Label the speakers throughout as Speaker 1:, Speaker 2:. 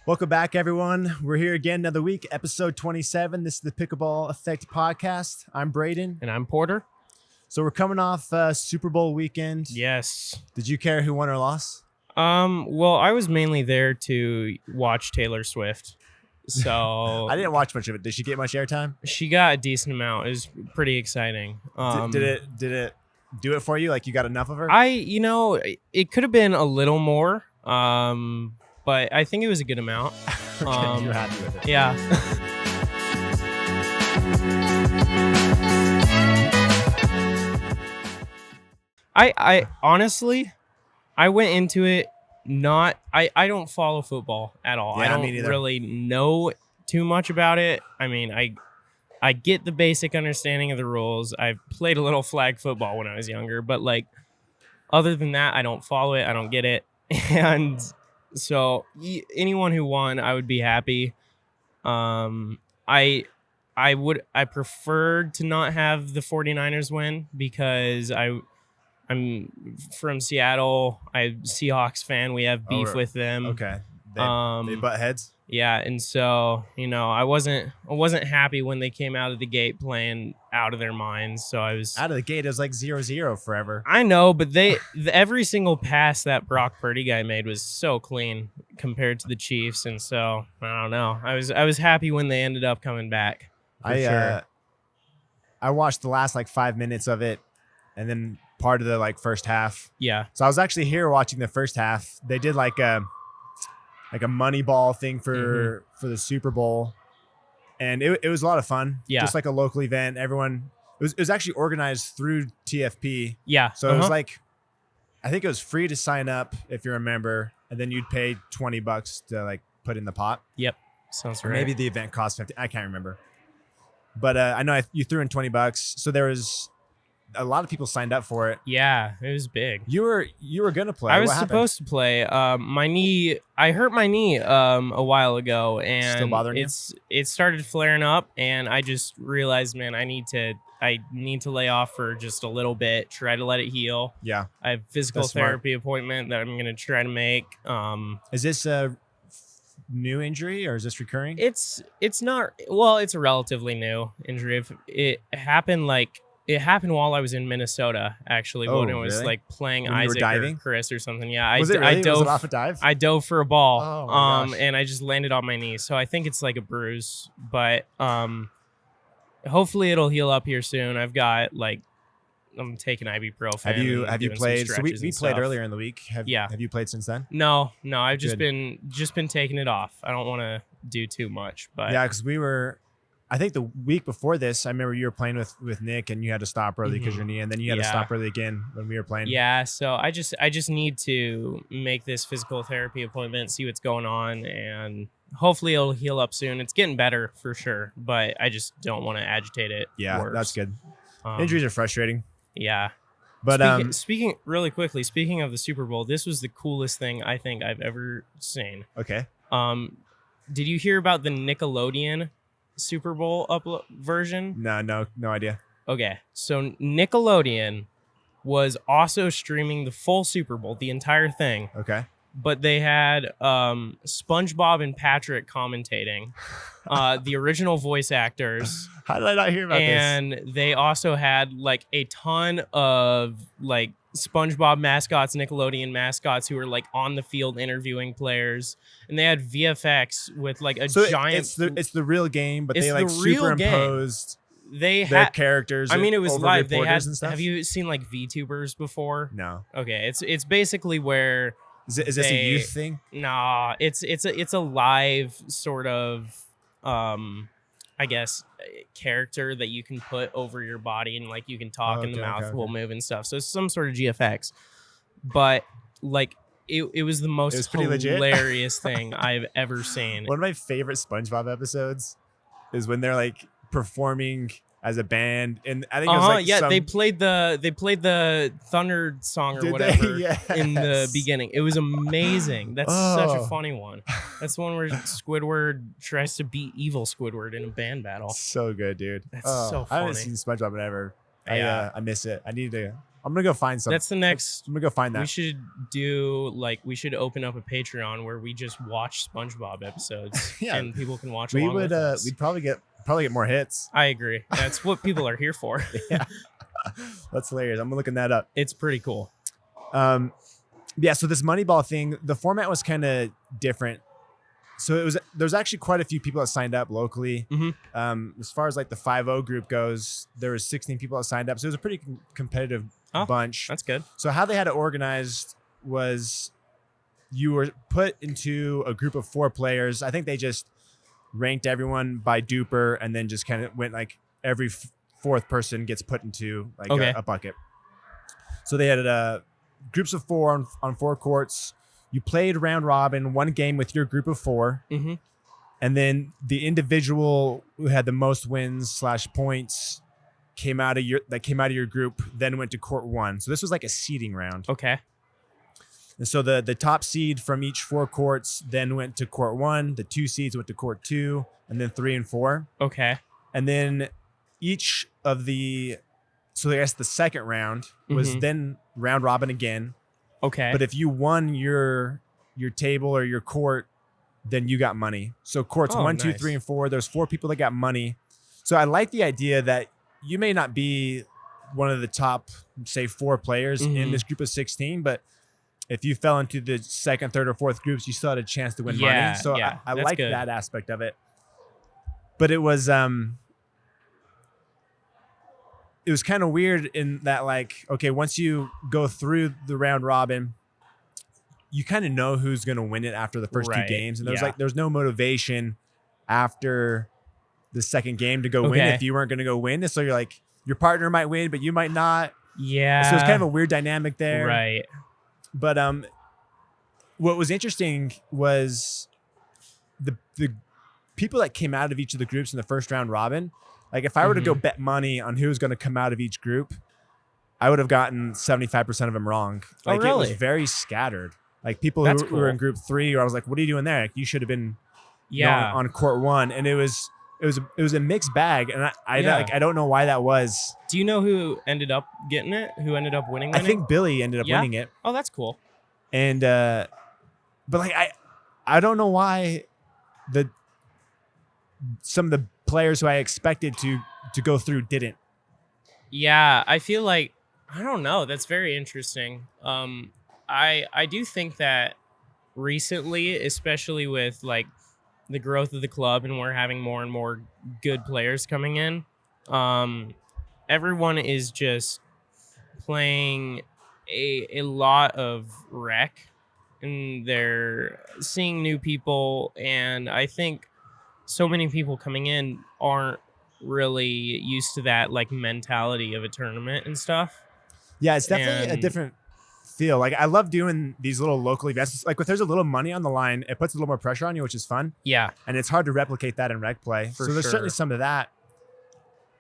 Speaker 1: Welcome back, everyone. We're here again another week, episode 27. This is the Pickleball Effect podcast. I'm Braden.
Speaker 2: And I'm Porter.
Speaker 1: So we're coming off Super Bowl weekend.
Speaker 2: Yes.
Speaker 1: Did you care who won or lost?
Speaker 2: Well, I was mainly there to watch Taylor Swift. So
Speaker 1: I didn't watch much of it. Did she get much airtime?
Speaker 2: She got a decent amount. It was pretty exciting.
Speaker 1: Did it do it for you? Like you got enough of her?
Speaker 2: It could have been a little more. But I think it was a good amount.
Speaker 1: Okay, you're happy with it.
Speaker 2: Yeah. I honestly, I went into it I don't follow football at all.
Speaker 1: Yeah,
Speaker 2: I don't really know too much about it. I mean, I get the basic understanding of the rules. I played a little flag football when I was younger, but like other than that, I don't follow it. I don't get it. And so anyone who won, I would be happy. I preferred to not have the 49ers win because I'm from Seattle. I'm Seahawks fan. We have beef with them.
Speaker 1: Okay. They butt heads?
Speaker 2: Yeah, and so, I wasn't happy when they came out of the gate playing out of their minds. So I was
Speaker 1: out of the gate. It was like 0-0 forever.
Speaker 2: I know, but every single pass that Brock Purdy guy made was so clean compared to the Chiefs, and so I don't know. I was happy when they ended up coming back.
Speaker 1: I watched the last 5 minutes of it, and then part of the first half.
Speaker 2: Yeah.
Speaker 1: So I was actually here watching the first half. They did like a moneyball thing for the Super Bowl, and it was a lot of fun.
Speaker 2: Yeah,
Speaker 1: just like a local event. Everyone it was actually organized through TFP.
Speaker 2: Yeah,
Speaker 1: so it was I think it was free to sign up if you're a member, and then you'd pay $20 to put in the pot.
Speaker 2: Yep, sounds right.
Speaker 1: Or maybe the event cost $50. I can't remember, but I know you threw in $20. So there was a lot of people signed up for it.
Speaker 2: Yeah, it was big.
Speaker 1: You were gonna play.
Speaker 2: I was supposed to play. My knee. I hurt my knee a while ago, and
Speaker 1: still bothering you?
Speaker 2: It started flaring up, and I just realized, man, I need to lay off for just a little bit, try to let it heal.
Speaker 1: Yeah,
Speaker 2: I have physical therapy appointment that I'm gonna try to make.
Speaker 1: Is this a new injury or is this recurring?
Speaker 2: It's not. Well, it's a relatively new injury. If it happened It happened while I was in Minnesota, actually, when it was
Speaker 1: really?
Speaker 2: Playing
Speaker 1: when
Speaker 2: Isaac or Chris or something. Yeah,
Speaker 1: was it really?
Speaker 2: I dove.
Speaker 1: Was it off a dive?
Speaker 2: I dove for a ball,
Speaker 1: oh my gosh.
Speaker 2: and I just landed on my knee. So I think it's like a bruise, but hopefully it'll heal up here soon. I've got I'm taking ibuprofen.
Speaker 1: Have you played? So we played earlier in the week. Have you played since then?
Speaker 2: No. I've just been taking it off. I don't want to do too much, but
Speaker 1: yeah, because I think the week before this, I remember you were playing with Nick, and you had to stop early because your knee, and then you had to stop early again when we were playing.
Speaker 2: Yeah, so I just need to make this physical therapy appointment, see what's going on, and hopefully it'll heal up soon. It's getting better for sure, but I just don't want to agitate it.
Speaker 1: Yeah,
Speaker 2: worse.
Speaker 1: That's good. Injuries are frustrating.
Speaker 2: Yeah.
Speaker 1: But
Speaker 2: speaking really quickly, speaking of the Super Bowl, this was the coolest thing I think I've ever seen.
Speaker 1: Okay.
Speaker 2: Did you hear about the Nickelodeon Super Bowl version?
Speaker 1: No idea.
Speaker 2: Okay, so Nickelodeon was also streaming the full Super Bowl, the entire thing.
Speaker 1: Okay.
Speaker 2: But they had SpongeBob and Patrick commentating, the original voice actors.
Speaker 1: How did I not hear about this?
Speaker 2: And they also had a ton of SpongeBob mascots, Nickelodeon mascots who were on the field interviewing players, and they had VFX with giant.
Speaker 1: It's the real game, but they superimposed their characters.
Speaker 2: I mean, it was live. They had.
Speaker 1: And stuff?
Speaker 2: Have you seen VTubers before?
Speaker 1: No.
Speaker 2: Okay, it's basically where.
Speaker 1: Is this a youth thing?
Speaker 2: Nah, it's a live sort of I guess character that you can put over your body, and you can talk and the mouth will move and stuff. So it's some sort of GFX, but it was the most hilarious thing I've ever seen.
Speaker 1: One of my favorite SpongeBob episodes is when they're performing as a band, and I think it was
Speaker 2: they played the Thunder song or whatever in the beginning. It was amazing. That's such a funny one. That's the one where Squidward tries to beat evil Squidward in a band battle.
Speaker 1: So good, dude.
Speaker 2: That's so funny.
Speaker 1: I haven't seen SpongeBob in ever.
Speaker 2: Yeah.
Speaker 1: I miss it. I need to I'm gonna go find some.
Speaker 2: That's the next.
Speaker 1: I'm gonna go find that.
Speaker 2: We should open up a Patreon where we just watch SpongeBob episodes,
Speaker 1: Yeah.
Speaker 2: and people can watch along with us.
Speaker 1: We'd probably get more hits.
Speaker 2: I agree. That's what people are here for.
Speaker 1: Yeah, that's hilarious. I'm looking that up.
Speaker 2: It's pretty cool.
Speaker 1: Yeah. So this Moneyball thing, the format was kind of different. So there's actually quite a few people that signed up locally.
Speaker 2: Mm-hmm.
Speaker 1: As far as like the 5-0 group goes, there was 16 people that signed up. So it was a pretty competitive bunch.
Speaker 2: That's good.
Speaker 1: So how they had it organized was you were put into a group of 4 players. I think they just ranked everyone by duper and then just kind of went like every fourth person gets put into like a bucket. So they had groups of 4 on 4 courts. You played round robin, 1 game with your group of 4.
Speaker 2: Mm-hmm.
Speaker 1: And then the individual who had the most wins / points came out of your group, then went to court 1. So this was like a seeding round.
Speaker 2: Okay.
Speaker 1: And so the top seed from each 4 courts then went to court 1. The 2 seeds went to court 2, and then 3 and 4.
Speaker 2: Okay.
Speaker 1: And then each of so I guess the second round was then round robin again.
Speaker 2: Okay.
Speaker 1: But if you won your table or your court, then you got money. So courts 1, 2, 3, and 4, there's 4 people that got money. So I like the idea that you may not be one of the top, say, 4 players in this group of 16, but if you fell into the second, third, or fourth groups, you still had a chance to win money. So I like that aspect of it. But it was kind of weird in that, like, okay, once you go through the round robin, you kind of know who's going to win it after the first 2 games. And there's no motivation after the second game to go win if you weren't going to go win. So you're like, your partner might win, but you might not.
Speaker 2: Yeah.
Speaker 1: So it's kind of a weird dynamic there.
Speaker 2: Right.
Speaker 1: But what was interesting was the people that came out of each of the groups in the first round robin. Like if I were to go bet money on who was going to come out of each group, I would have gotten 75% of them wrong. Like
Speaker 2: really?
Speaker 1: It was very scattered. Like people who were in group 3, where I was like, what are you doing there? Like, you should have been on court 1. And it was a mixed bag. And I don't know why that was.
Speaker 2: Do you know who ended up getting it? Who ended up winning?
Speaker 1: I think Billy ended up winning it.
Speaker 2: Oh, that's cool.
Speaker 1: And but like I don't know why some of the players who I expected to go through didn't.
Speaker 2: Yeah, I feel like, I don't know. That's very interesting. I do think that recently, especially with like the growth of the club and we're having more and more good players coming in, everyone is just playing a lot of rec, and they're seeing new people, and I think so many people coming in aren't really used to that like mentality of a tournament and stuff.
Speaker 1: Yeah, it's definitely a different feel. Like I love doing these little local events. Like if there's a little money on the line, it puts a little more pressure on you, which is fun.
Speaker 2: Yeah.
Speaker 1: And it's hard to replicate that in rec play. So there's certainly some of that.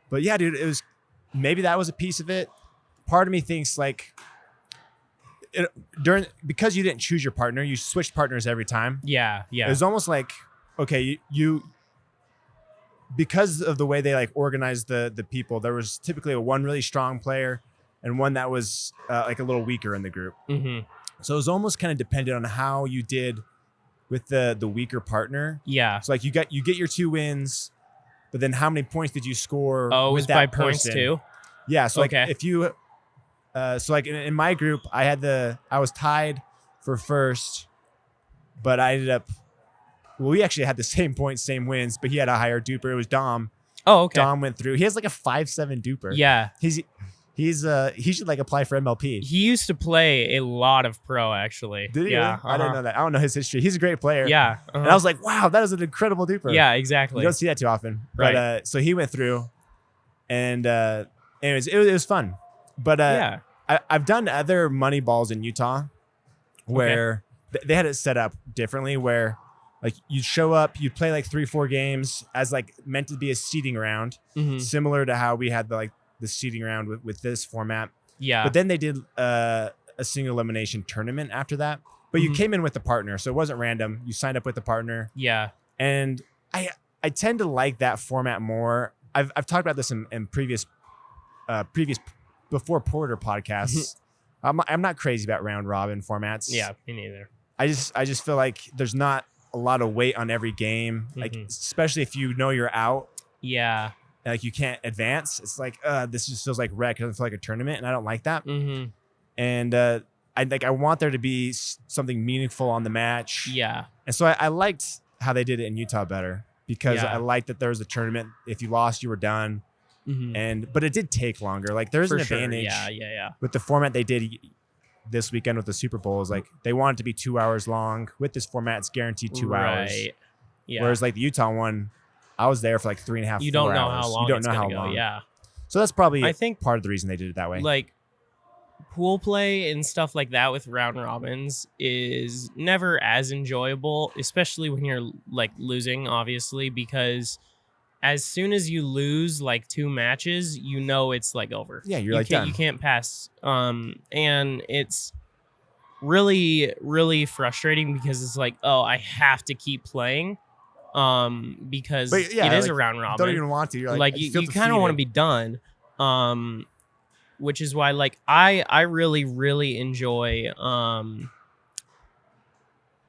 Speaker 1: But yeah, dude, maybe that was a piece of it. Part of me thinks like because you didn't choose your partner, you switched partners every time.
Speaker 2: Yeah.
Speaker 1: It was almost like, okay, you because of the way they like organized the people, there was typically one really strong player and one that was like a little weaker in the group.
Speaker 2: Mm-hmm.
Speaker 1: So it was almost kind of dependent on how you did with the weaker partner.
Speaker 2: Yeah.
Speaker 1: So like you get your 2 wins, but then how many points did you score?
Speaker 2: Oh, it was by points too?
Speaker 1: Yeah. So like if you, so like in my group, I was tied for first, but I ended up, we actually had the same points, same wins, but he had a higher duper. It was Dom.
Speaker 2: Oh, okay.
Speaker 1: Dom went through. He has like a 5.7 duper.
Speaker 2: Yeah.
Speaker 1: He should like apply for MLP.
Speaker 2: He used to play a lot of pro, actually.
Speaker 1: Did he?
Speaker 2: Yeah.
Speaker 1: I didn't know that. I don't know his history. He's a great player.
Speaker 2: Yeah.
Speaker 1: And I was like, wow, that is an incredible duper.
Speaker 2: Yeah, exactly.
Speaker 1: You don't see that too often.
Speaker 2: Right.
Speaker 1: But so he went through, and anyways, it was fun. But I've done other money balls in Utah where they had it set up differently, where like you'd show up, you'd play like 3-4 games as like meant to be a seeding round, similar to how we had the seeding round with this format.
Speaker 2: Yeah.
Speaker 1: But then they did a single elimination tournament after that. But you came in with a partner, so it wasn't random. You signed up with a partner.
Speaker 2: Yeah.
Speaker 1: And I tend to like that format more. I've talked about this in previous before Porter podcasts, I'm not crazy about round robin formats.
Speaker 2: Yeah, me neither.
Speaker 1: I just feel like there's not a lot of weight on every game, like especially if you know you're out.
Speaker 2: Yeah.
Speaker 1: Like you can't advance. It's like this just feels like rec. It doesn't feel like a tournament, and I don't like that. And I want there to be something meaningful on the match.
Speaker 2: Yeah.
Speaker 1: And so I liked how they did it in Utah better because I liked that there was a tournament. If you lost, you were done. But it did take longer. Like there's an advantage.
Speaker 2: Yeah.
Speaker 1: With the format they did this weekend with the Super Bowl is like they want it to be 2 hours long. With this format, it's guaranteed 2 hours.
Speaker 2: Yeah.
Speaker 1: Whereas like the Utah one, I was there for like 3.5 hours.
Speaker 2: You don't know how long.
Speaker 1: You don't know how long.
Speaker 2: Yeah.
Speaker 1: So that's probably
Speaker 2: I think
Speaker 1: part of the reason they did it that way.
Speaker 2: Like pool play and stuff like that with round robins is never as enjoyable, especially when you're like losing, obviously, because as soon as you lose like 2 matches, you know it's like over.
Speaker 1: Yeah, you done.
Speaker 2: You can't pass. And it's really, really frustrating because it's like, oh, I have to keep playing. Because it is a round robin.
Speaker 1: Don't even want to. You're
Speaker 2: like you kind of want to be done. Which is why like I really, really enjoy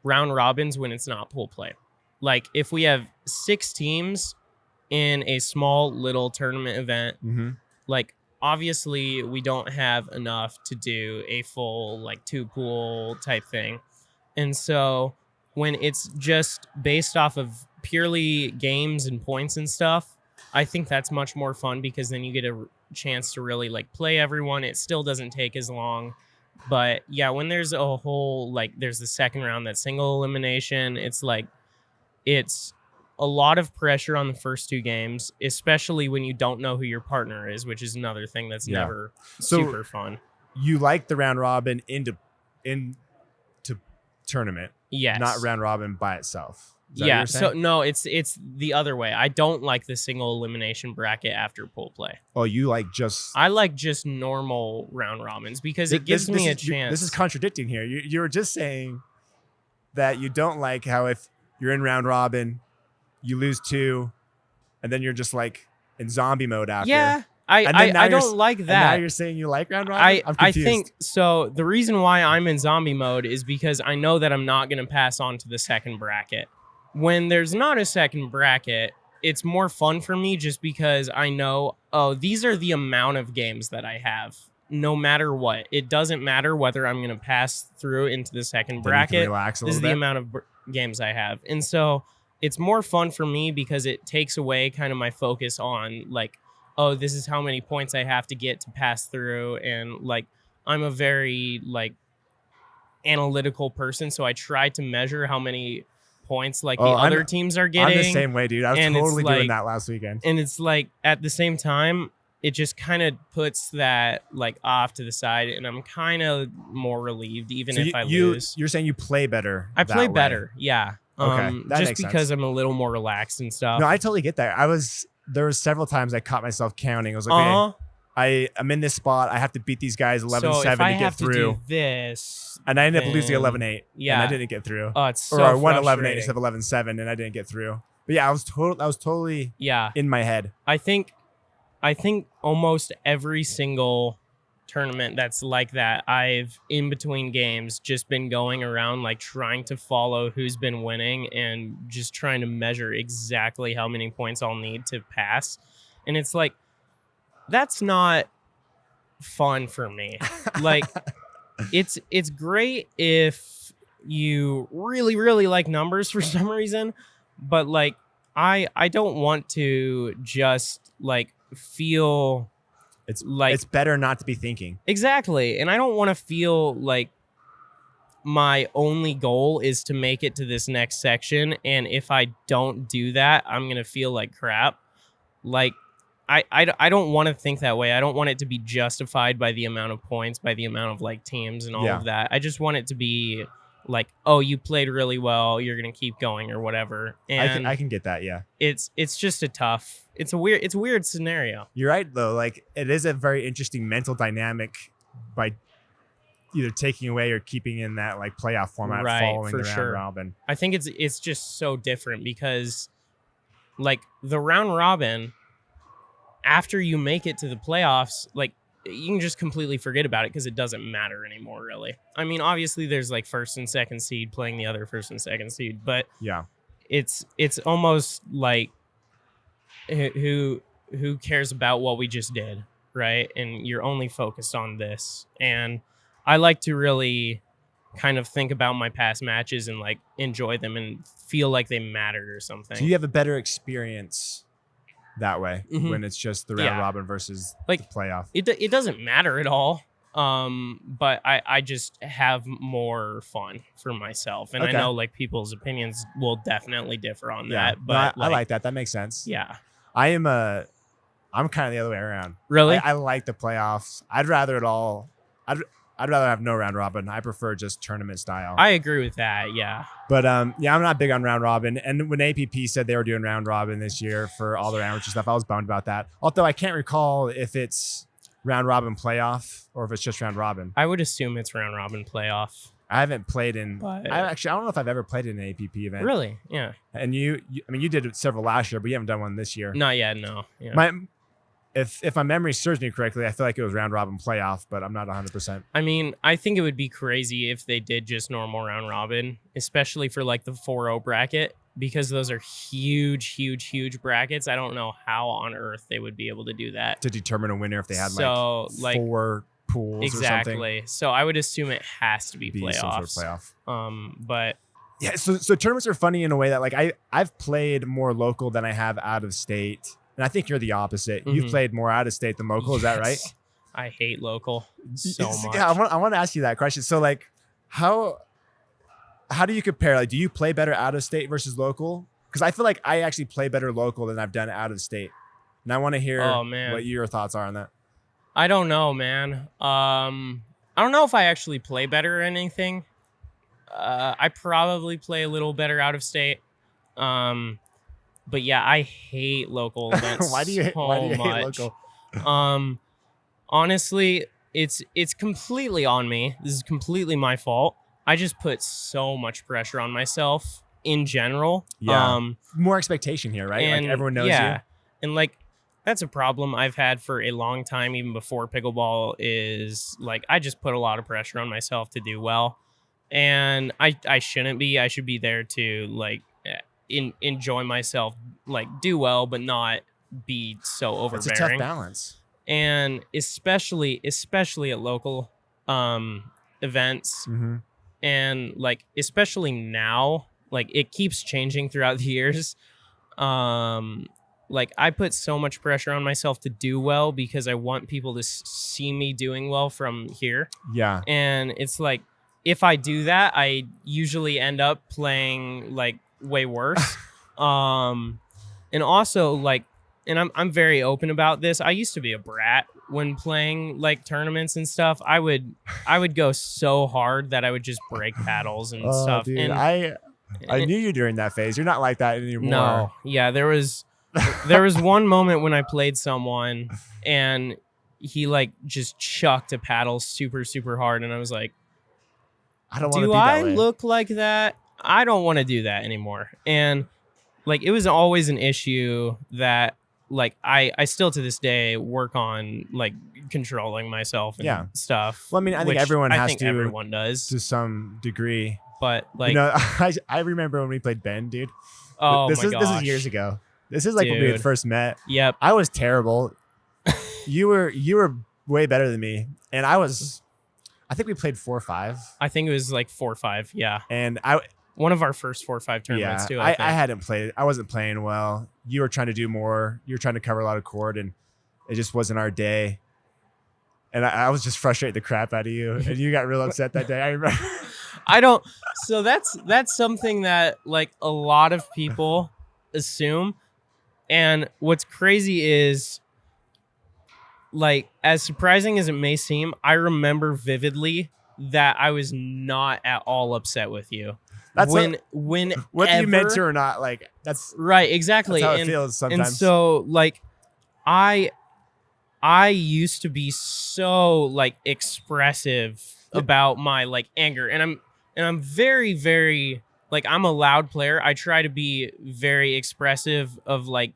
Speaker 2: round robins when it's not pool play. Like if we have 6 teams in a small little tournament event, like obviously we don't have enough to do a full like 2 pool type thing. And so when it's just based off of purely games and points and stuff, I think that's much more fun because then you get a chance to really like play everyone. It still doesn't take as long. But yeah, when there's a whole like there's the second round, that single elimination, it's like it's a lot of pressure on the first 2 games, especially when you don't know who your partner is, which is another thing that's never super fun.
Speaker 1: You like the round robin into tournament,
Speaker 2: yes,
Speaker 1: not round robin by itself.
Speaker 2: Yeah, so no, it's the other way. I don't like the single elimination bracket after pool play.
Speaker 1: Oh, you like just...
Speaker 2: I like just normal round robins because it gives me a chance.
Speaker 1: This is contradicting here. You were just saying that you don't like how if you're in round robin, you lose 2, and then you're just like in zombie mode after.
Speaker 2: Yeah, I don't like that.
Speaker 1: And now you're saying you like round robin? I'm confused.
Speaker 2: I think so. The reason why I'm in zombie mode is because I know that I'm not going to pass on to the second bracket. When there's not a second bracket, it's more fun for me just because I know, oh, these are the amount of games that I have. No matter what. It doesn't matter whether I'm going to pass through into the second bracket. This is the amount of games I have. And so it's more fun for me because it takes away kind of my focus on like, oh, this is how many points I have to get to pass through. And like, I'm a very like analytical person. So I try to measure how many points like the other teams are getting.
Speaker 1: I'm the same way, dude. I was totally doing that last weekend.
Speaker 2: And it's like at the same time, it just kind of puts that like off to the side, and I'm kind of more relieved even if I lose.
Speaker 1: You're saying you play better.
Speaker 2: I play better, yeah.
Speaker 1: Okay,
Speaker 2: just because I'm a little more relaxed and stuff.
Speaker 1: No, I totally get that. There was several times I caught myself counting. I was like, I'm in this spot. I have to beat these guys 11-7 to get through.
Speaker 2: So if I have to do this,
Speaker 1: and I ended up losing 11-8.
Speaker 2: Yeah,
Speaker 1: and I didn't get through.
Speaker 2: Oh, it's so
Speaker 1: I won 11-8 instead of 11-7, and I didn't get through. But yeah, I was totally in my head.
Speaker 2: I think almost every single tournament that's like that, I've in between games just been going around like trying to follow who's been winning and just trying to measure exactly how many points I'll need to pass. And it's like, that's not fun for me. Like it's great if you really, really like numbers for some reason, but like I don't want to just like feel it's
Speaker 1: better not to be thinking.
Speaker 2: Exactly. And I don't want to feel like my only goal is to make it to this next section, and if I don't do that, I'm going to feel like crap. Like I don't want to think that way. I don't want it to be justified by the amount of points, by the amount of like teams and all of that. I just want it to be like, oh, you played really well, you're gonna keep going or whatever. And
Speaker 1: I can get that. Yeah,
Speaker 2: it's just it's a weird scenario.
Speaker 1: You're right though. Like it is a very interesting mental dynamic by either taking away or keeping in that like playoff format, following the round robin.
Speaker 2: I think it's just so different because like the round robin, after you make it to the playoffs, like you can just completely forget about it because it doesn't matter anymore, really. I mean, obviously there's like first and second seed playing the other first and second seed, but
Speaker 1: yeah,
Speaker 2: it's almost like who cares about what we just did, right? And you're only focused on this. And I like to really kind of think about my past matches and like enjoy them and feel like they mattered or something.
Speaker 1: Do you have a better experience that way when it's just the round robin versus
Speaker 2: like
Speaker 1: the playoff?
Speaker 2: It doesn't matter at all. But I just have more fun for myself. And I know like people's opinions will definitely differ on that. But
Speaker 1: I like that. That makes sense.
Speaker 2: Yeah.
Speaker 1: I'm kind of the other way around.
Speaker 2: Really?
Speaker 1: I like the playoffs. I'd rather I'd rather have no round robin. I prefer just tournament style.
Speaker 2: I agree with that. Yeah.
Speaker 1: But I'm not big on round robin. And when APP said they were doing round robin this year for all their amateur stuff, I was bummed about that. Although I can't recall if it's round robin playoff or if it's just round robin.
Speaker 2: I would assume it's round robin playoff.
Speaker 1: I haven't played in. I don't know if I've ever played in an APP event.
Speaker 2: Really? Yeah.
Speaker 1: And you did several last year, but you haven't done one this year.
Speaker 2: Not yet. No. Yeah.
Speaker 1: If my memory serves me correctly, I feel like it was round robin playoff, but I'm not 100%.
Speaker 2: I mean, I think it would be crazy if they did just normal round robin, especially for like the 4-0 bracket, because those are huge brackets. I don't know how on earth they would be able to do that
Speaker 1: to determine a winner if they had like 4 pools
Speaker 2: exactly.
Speaker 1: or something.
Speaker 2: So I would assume it has to be playoffs.
Speaker 1: Some sort of playoff.
Speaker 2: But
Speaker 1: yeah, so tournaments are funny in a way that like I've played more local than I have out of state. And I think you're the opposite. You've played more out of state than local. Is that right?
Speaker 2: I hate local so much.
Speaker 1: Yeah, I want to ask you that question. So like, how do you compare? Like, do you play better out of state versus local? Because I feel like I actually play better local than I've done out of state. And I want to hear what your thoughts are on that.
Speaker 2: I don't know, man. I don't know if I actually play better or anything. I probably play a little better out of state. But yeah, I hate local events. Why do you hate local? Honestly, it's completely on me. This is completely my fault. I just put so much pressure on myself in general.
Speaker 1: Yeah. More expectation here, right? Like everyone knows you.
Speaker 2: And like that's a problem I've had for a long time, even before pickleball, is like I just put a lot of pressure on myself to do well. And I shouldn't be. I should be there to like enjoy myself, like do well, but not be so overbearing.
Speaker 1: It's a tough balance.
Speaker 2: And especially at local events. And like especially now, like it keeps changing throughout the years. Like I put so much pressure on myself to do well because I want people to see me doing well from here.
Speaker 1: Yeah.
Speaker 2: And it's like if I do that, I usually end up playing like way worse. And also like, and I'm very open about this. I used to be a brat when playing like tournaments and stuff. I would go so hard that I would just break paddles and stuff.
Speaker 1: Dude, and I knew you during that phase. You're not like that anymore.
Speaker 2: No. Yeah, there was one moment when I played someone and he like just chucked a paddle super, super hard. And I was like,
Speaker 1: I don't want to be that way.
Speaker 2: Do I look like that? I don't want to do that anymore. And like, it was always an issue that like, I still to this day work on like controlling myself and stuff.
Speaker 1: Well, I mean, I think everyone
Speaker 2: does
Speaker 1: to some degree,
Speaker 2: but like,
Speaker 1: you know, I remember when we played Ben, dude.
Speaker 2: Oh,
Speaker 1: this is years ago. This is like when we had first met.
Speaker 2: Yep.
Speaker 1: I was terrible. You were way better than me. And I think we played 4-5.
Speaker 2: I think it was like 4-5. Yeah.
Speaker 1: And
Speaker 2: one of our first 4-5 tournaments too.
Speaker 1: I hadn't played. I wasn't playing well. You were trying to do more. You were trying to cover a lot of court, and it just wasn't our day. And I was just frustrating the crap out of you, and you got real upset that day. I remember.
Speaker 2: So that's something that like a lot of people assume, and what's crazy is, like, as surprising as it may seem, I remember vividly that I was not at all upset with you.
Speaker 1: That's whether you meant to or not, like that's
Speaker 2: right, exactly.
Speaker 1: That's how it feels sometimes.
Speaker 2: And so, like, I used to be so like expressive about my like anger, and I'm very, very like I'm a loud player. I try to be very expressive of like,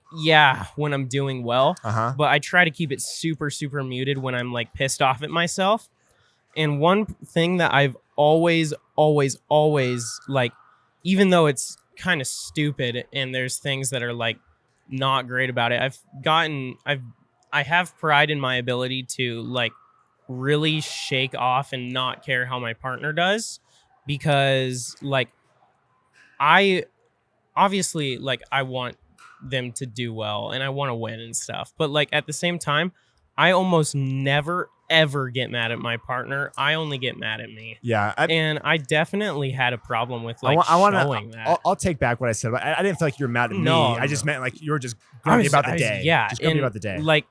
Speaker 2: when I'm doing well, but I try to keep it super, super muted when I'm like pissed off at myself. And one thing that I've always like, even though it's kind of stupid and there's things that are like not great about it, I have pride in my ability to like really shake off and not care how my partner does, because like I obviously like I want them to do well and I want to win and stuff, but like at the same time, I almost never ever get mad at my partner. I only get mad at me.
Speaker 1: Yeah,
Speaker 2: and I definitely had a problem with like showing that.
Speaker 1: I'll take back what I said. I didn't feel like you were mad at me. I just meant like you were just grumpy about the day.
Speaker 2: Yeah,
Speaker 1: just grumpy about the day.
Speaker 2: Like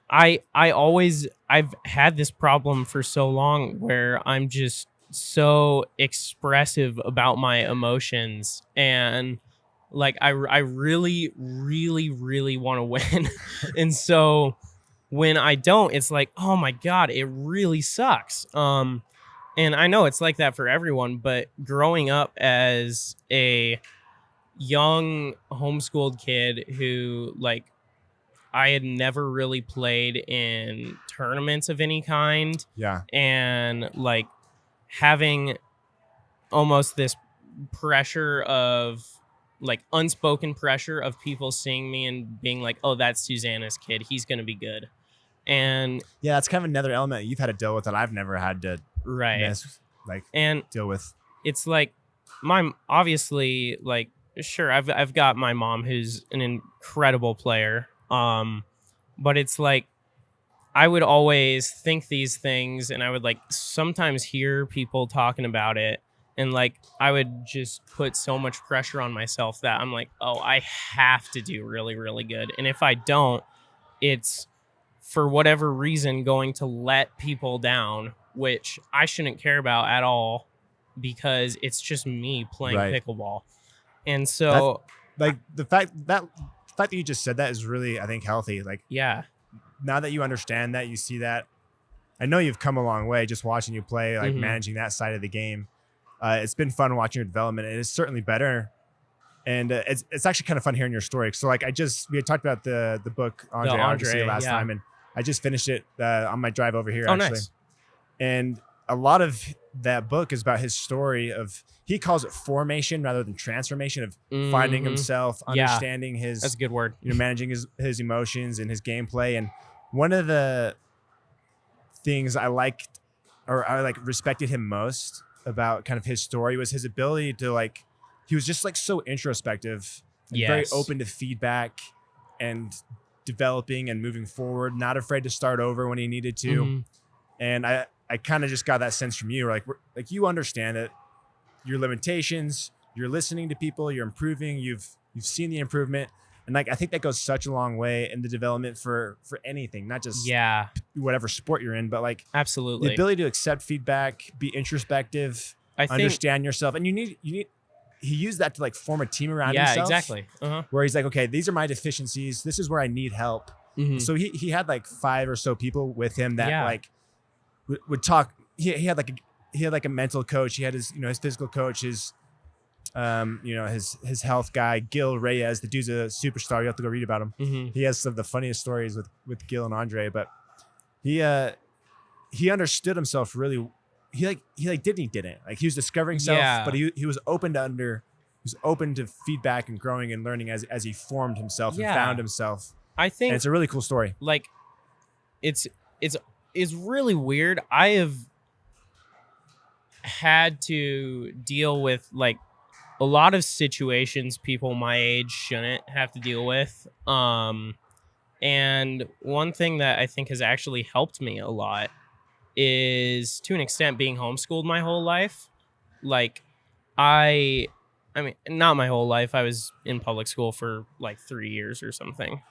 Speaker 2: I've had this problem for so long where I'm just so expressive about my emotions, and like I really want to win. And so when I don't, it's like, oh my God, it really sucks. And I know it's like that for everyone, but growing up as a young homeschooled kid who like I had never really played in tournaments of any kind.
Speaker 1: Yeah.
Speaker 2: And like having almost this pressure of like unspoken pressure of people seeing me and being like, oh, that's Susanna's kid, he's going to be good. And
Speaker 1: yeah, that's kind of another element you've had to deal with that I've never had to deal with.
Speaker 2: It's like obviously like, sure, I've got my mom who's an incredible player. But it's like I would always think these things, and I would like sometimes hear people talking about it, and like I would just put so much pressure on myself that I'm like, oh, I have to do really, really good. And if I don't, it's for whatever reason going to let people down, which I shouldn't care about at all, because it's just me playing pickleball. And so
Speaker 1: like the fact that you just said that is really, I think, healthy. Like,
Speaker 2: yeah,
Speaker 1: now that you understand that, you see that, I know you've come a long way just watching you play, like managing that side of the game. It's been fun watching your development, and it's certainly better. And it's actually kind of fun hearing your story. So like we had talked about the book Andre last time, and I just finished it on my drive over here. Actually.
Speaker 2: Nice.
Speaker 1: And a lot of that book is about his story of, he calls it formation rather than transformation, of finding himself, understanding his,
Speaker 2: that's a good word,
Speaker 1: managing his emotions and his gameplay. And one of the things I liked, or I like respected him most about kind of his story, was his ability to like, he was just like so introspective and very open to feedback and developing and moving forward, not afraid to start over when he needed to. And I kind of just got that sense from you, like you understand that your limitations, you're listening to people, you're improving, you've seen the improvement. And like, I think that goes such a long way in the development for anything, not just whatever sport you're in, but like
Speaker 2: absolutely
Speaker 1: the ability to accept feedback, be introspective, understand yourself. And you need, he used that to like form a team around himself. Yeah,
Speaker 2: exactly.
Speaker 1: Where he's like, okay, these are my deficiencies. This is where I need help. So he had like 5 or so people with him that like would talk. He had like a mental coach. He had his, his physical coach, his his health guy, Gil Reyes. The dude's a superstar. You have to go read about him. He has some of the funniest stories with Gil and Andre, but he understood himself really. He didn't. Like, he was discovering himself, but he was open to feedback and growing and learning as he formed himself and found himself.
Speaker 2: I think,
Speaker 1: and it's a really cool story.
Speaker 2: Like, it's really weird. I have had to deal with like a lot of situations people my age shouldn't have to deal with. And one thing that I think has actually helped me a lot is, to an extent, being homeschooled my whole life. Like, I mean, not my whole life. I was in public school for like 3 years or something.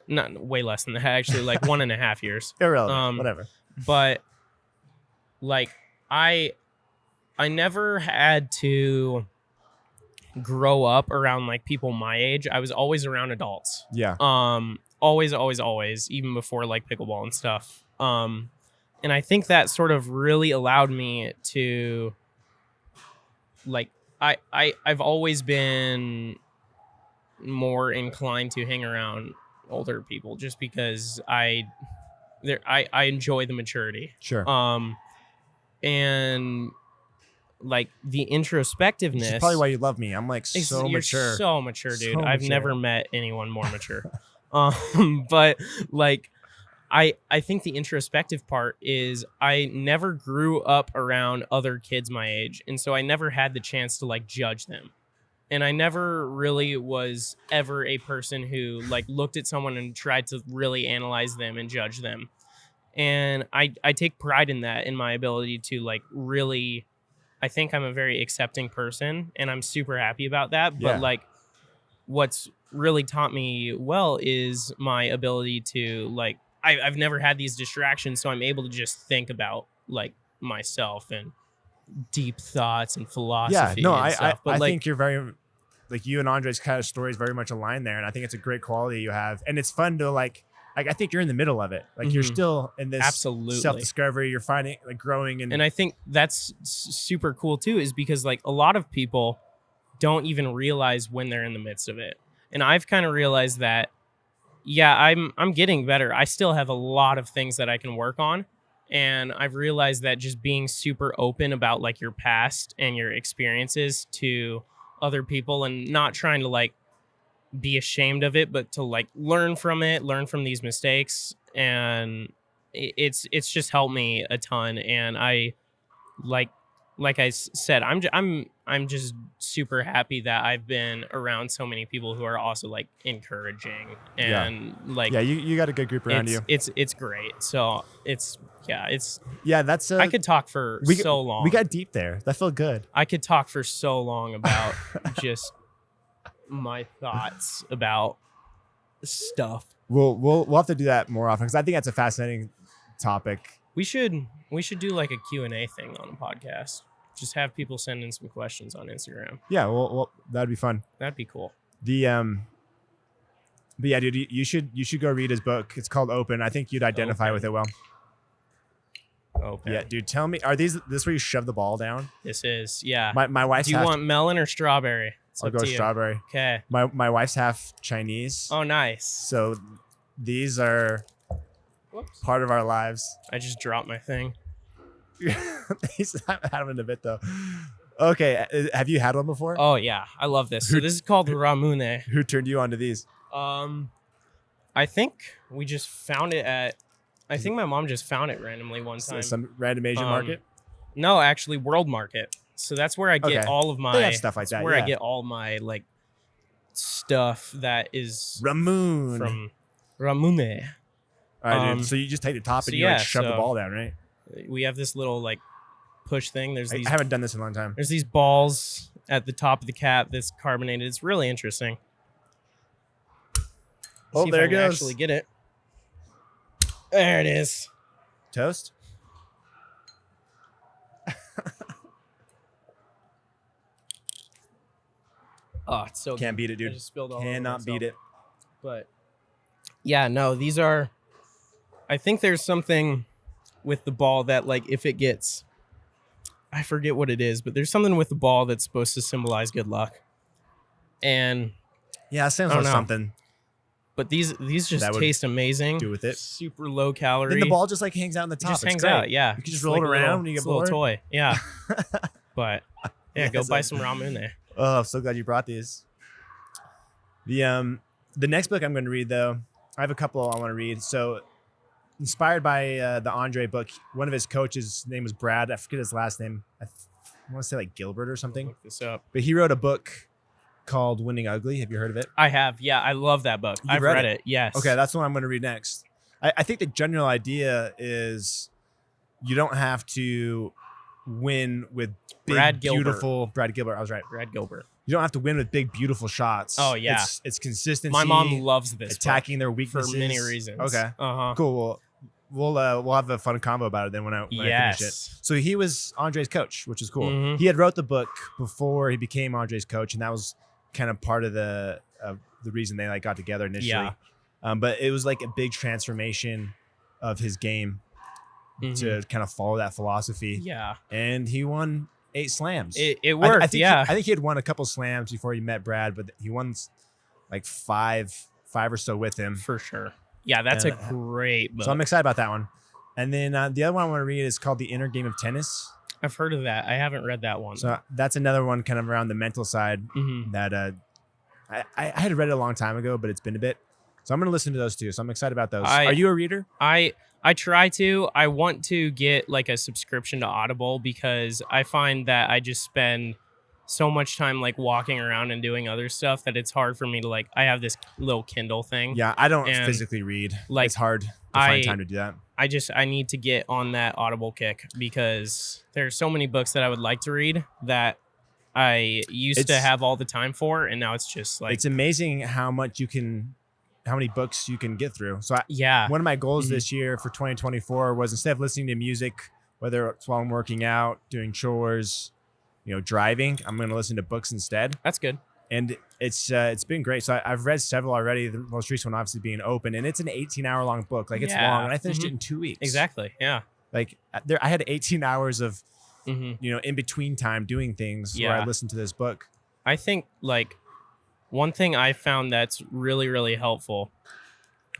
Speaker 2: Not way less than that, actually, like 1.5 years.
Speaker 1: Irrelevant, whatever.
Speaker 2: But like, I never had to grow up around like people my age. I was always around adults.
Speaker 1: Yeah.
Speaker 2: Always, even before like pickleball and stuff. And I think that sort of really allowed me to like I've always been more inclined to hang around older people just because I enjoy the maturity.
Speaker 1: Sure.
Speaker 2: And like the introspectiveness.
Speaker 1: Which is probably why you love me. I'm like so
Speaker 2: you're
Speaker 1: mature.
Speaker 2: So mature, dude.
Speaker 1: So
Speaker 2: I've
Speaker 1: mature.
Speaker 2: never met anyone more mature. But like I think the introspective part is I never grew up around other kids my age, and so I never had the chance to like judge them. And I never really was ever a person who like looked at someone and tried to really analyze them and judge them. And I take pride in that, in my ability to like really, I think I'm a very accepting person, and I'm super happy about that.
Speaker 1: Yeah.
Speaker 2: But like what's really taught me well is my ability to like, I've never had these distractions, so I'm able to just think about like myself and deep thoughts and philosophy.
Speaker 1: Yeah, no,
Speaker 2: and stuff. But
Speaker 1: I
Speaker 2: like,
Speaker 1: think you're very, like you and Andre's kind of stories very much aligned there, and I think it's a great quality you have, and it's fun to like I think you're in the middle of it, like you're still in this
Speaker 2: absolutely
Speaker 1: self-discovery, you're finding like growing, and
Speaker 2: I think that's super cool too, is because like a lot of people don't even realize when they're in the midst of it, and I've kind of realized that. Yeah, I'm getting better. I still have a lot of things that I can work on. And I've realized that just being super open about like your past and your experiences to other people and not trying to like be ashamed of it, but to like learn from it, learn from these mistakes. And it's just helped me a ton. And I like I said, I'm just super happy that I've been around so many people who are also like encouraging and like
Speaker 1: you got a good group around you.
Speaker 2: It's great. So it's
Speaker 1: that's
Speaker 2: I could talk for so long.
Speaker 1: We got deep there. That felt good.
Speaker 2: I could talk for so long about just my thoughts about stuff.
Speaker 1: We'll have to do that more often because I think that's a fascinating topic.
Speaker 2: We should do like a Q&A thing on the podcast. Just have people send in some questions on Instagram.
Speaker 1: Yeah, well, that'd be fun.
Speaker 2: That'd be cool.
Speaker 1: But yeah, dude, you should go read his book. It's called Open. I think you'd identify with it well.
Speaker 2: Open.
Speaker 1: Yeah, dude, tell me, are this where you shove the ball down?
Speaker 2: This is, yeah.
Speaker 1: My wife's
Speaker 2: Do you want melon or strawberry?
Speaker 1: I'll go strawberry.
Speaker 2: Okay.
Speaker 1: My wife's half Chinese.
Speaker 2: Oh, nice.
Speaker 1: So these are part of our lives.
Speaker 2: I just dropped my thing.
Speaker 1: He's not had them in a bit though. Okay, have you had one before?
Speaker 2: Oh yeah, I love this. So this is called ramune.
Speaker 1: Who turned you onto these?
Speaker 2: I think we just found it at. I think my mom just found it randomly one time.
Speaker 1: Some random Asian market?
Speaker 2: No, actually, World Market. So that's where I get all of my.
Speaker 1: They have stuff like that.
Speaker 2: Where I get all my like stuff that is from ramune.
Speaker 1: All right, dude. So you just take the top and you like shove the ball down, right?
Speaker 2: We have this little like push thing. I
Speaker 1: haven't done this in a long time.
Speaker 2: There's these balls at the top of the cap that's carbonated. It's really interesting.
Speaker 1: Oh, there it goes.
Speaker 2: Actually get it. There it is.
Speaker 1: Toast.
Speaker 2: Oh, it's so
Speaker 1: can't
Speaker 2: good.
Speaker 1: beat it, dude.
Speaker 2: I just spilled all
Speaker 1: Cannot beat it.
Speaker 2: But yeah, no, these are. I think there's something with the ball that like if it gets, I forget what it is, but there's something with the ball that's supposed to symbolize good luck. And
Speaker 1: yeah, it sounds like something.
Speaker 2: But these just taste amazing.
Speaker 1: Do with it.
Speaker 2: Super low calorie.
Speaker 1: Then the ball just like hangs out in the top.
Speaker 2: It just hangs out. Yeah,
Speaker 1: you can just roll it around when you get bored.
Speaker 2: Little toy. Yeah. But yeah, go buy some ramen there.
Speaker 1: Oh, I'm so glad you brought these. The next book I'm going to read though, I have a couple I want to read. So inspired by the Andre book, one of his coaches' name was Brad. I forget his last name. I want to say like Gilbert or something.
Speaker 2: Look this up.
Speaker 1: But he wrote a book called Winning Ugly. Have you heard of it?
Speaker 2: I have. Yeah, I love that book. I've read it. Yes.
Speaker 1: Okay, that's the one I'm going to read next. I think the general idea is you don't have to win with big, beautiful Brad Gilbert. I was right.
Speaker 2: Brad Gilbert.
Speaker 1: You don't have to win with big, beautiful shots.
Speaker 2: Oh yeah,
Speaker 1: it's consistency.
Speaker 2: My mom loves this
Speaker 1: attacking their weaknesses
Speaker 2: for many reasons.
Speaker 1: Okay, cool. Well, we'll have a fun combo about it then when I finish it. So he was Andre's coach, which is cool. Mm-hmm. He had wrote the book before he became Andre's coach, and that was kind of part of the reason they like got together initially. Yeah. But it was like a big transformation of his game to kind of follow that philosophy.
Speaker 2: Yeah,
Speaker 1: and he won 8 slams.
Speaker 2: It worked.
Speaker 1: I think
Speaker 2: yeah.
Speaker 1: I think he had won a couple slams before he met Brad, but he won like five or so with him.
Speaker 2: For sure. Yeah, that's a great book.
Speaker 1: So I'm excited about that one. And then the other one I want to read is called The Inner Game of Tennis.
Speaker 2: I've heard of that. I haven't read that one.
Speaker 1: So that's another one kind of around the mental side that I had read it a long time ago, but it's been a bit. So I'm going to listen to those two. So I'm excited about those. Are you a reader?
Speaker 2: I try to. I want to get like a subscription to Audible because I find that I just spend so much time like walking around and doing other stuff that it's hard for me to like. I have this little Kindle thing.
Speaker 1: Yeah, I don't physically read. Like, it's hard to find time to do that.
Speaker 2: I need to get on that Audible kick because there's so many books that I would like to read that I used to have all the time for, and now it's just like
Speaker 1: it's amazing how many books you can get through. So one of my goals this year for 2024 was instead of listening to music, whether it's while I'm working out, doing chores, driving, I'm going to listen to books instead.
Speaker 2: That's good.
Speaker 1: And it's been great. So I've read several already. The most recent one obviously being Open, and it's an 18-hour long book. Like it's long, and I finished it in 2 weeks.
Speaker 2: Exactly. Yeah.
Speaker 1: Like I had 18 hours of in between time doing things where I listened to this book.
Speaker 2: I think like one thing I found that's really, really helpful.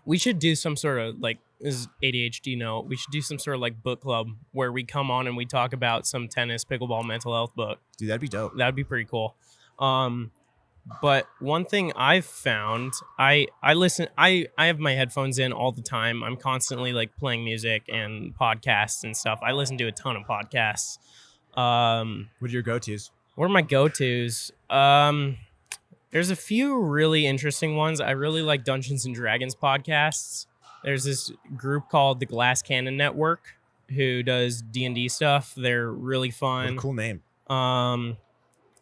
Speaker 2: We should do some sort of like is ADHD note. We should do some sort of like book club where we come on and we talk about some tennis, pickleball, mental health book.
Speaker 1: Dude, that'd be dope.
Speaker 2: That'd be pretty cool. But one thing I've found, I listen, I have my headphones in all the time. I'm constantly like playing music and podcasts and stuff. I listen to a ton of podcasts.
Speaker 1: What are your go-tos?
Speaker 2: What are my go-tos? There's a few really interesting ones. I really like Dungeons and Dragons podcasts. There's this group called the Glass Cannon Network who does D&D stuff. They're really fun.
Speaker 1: What a cool name.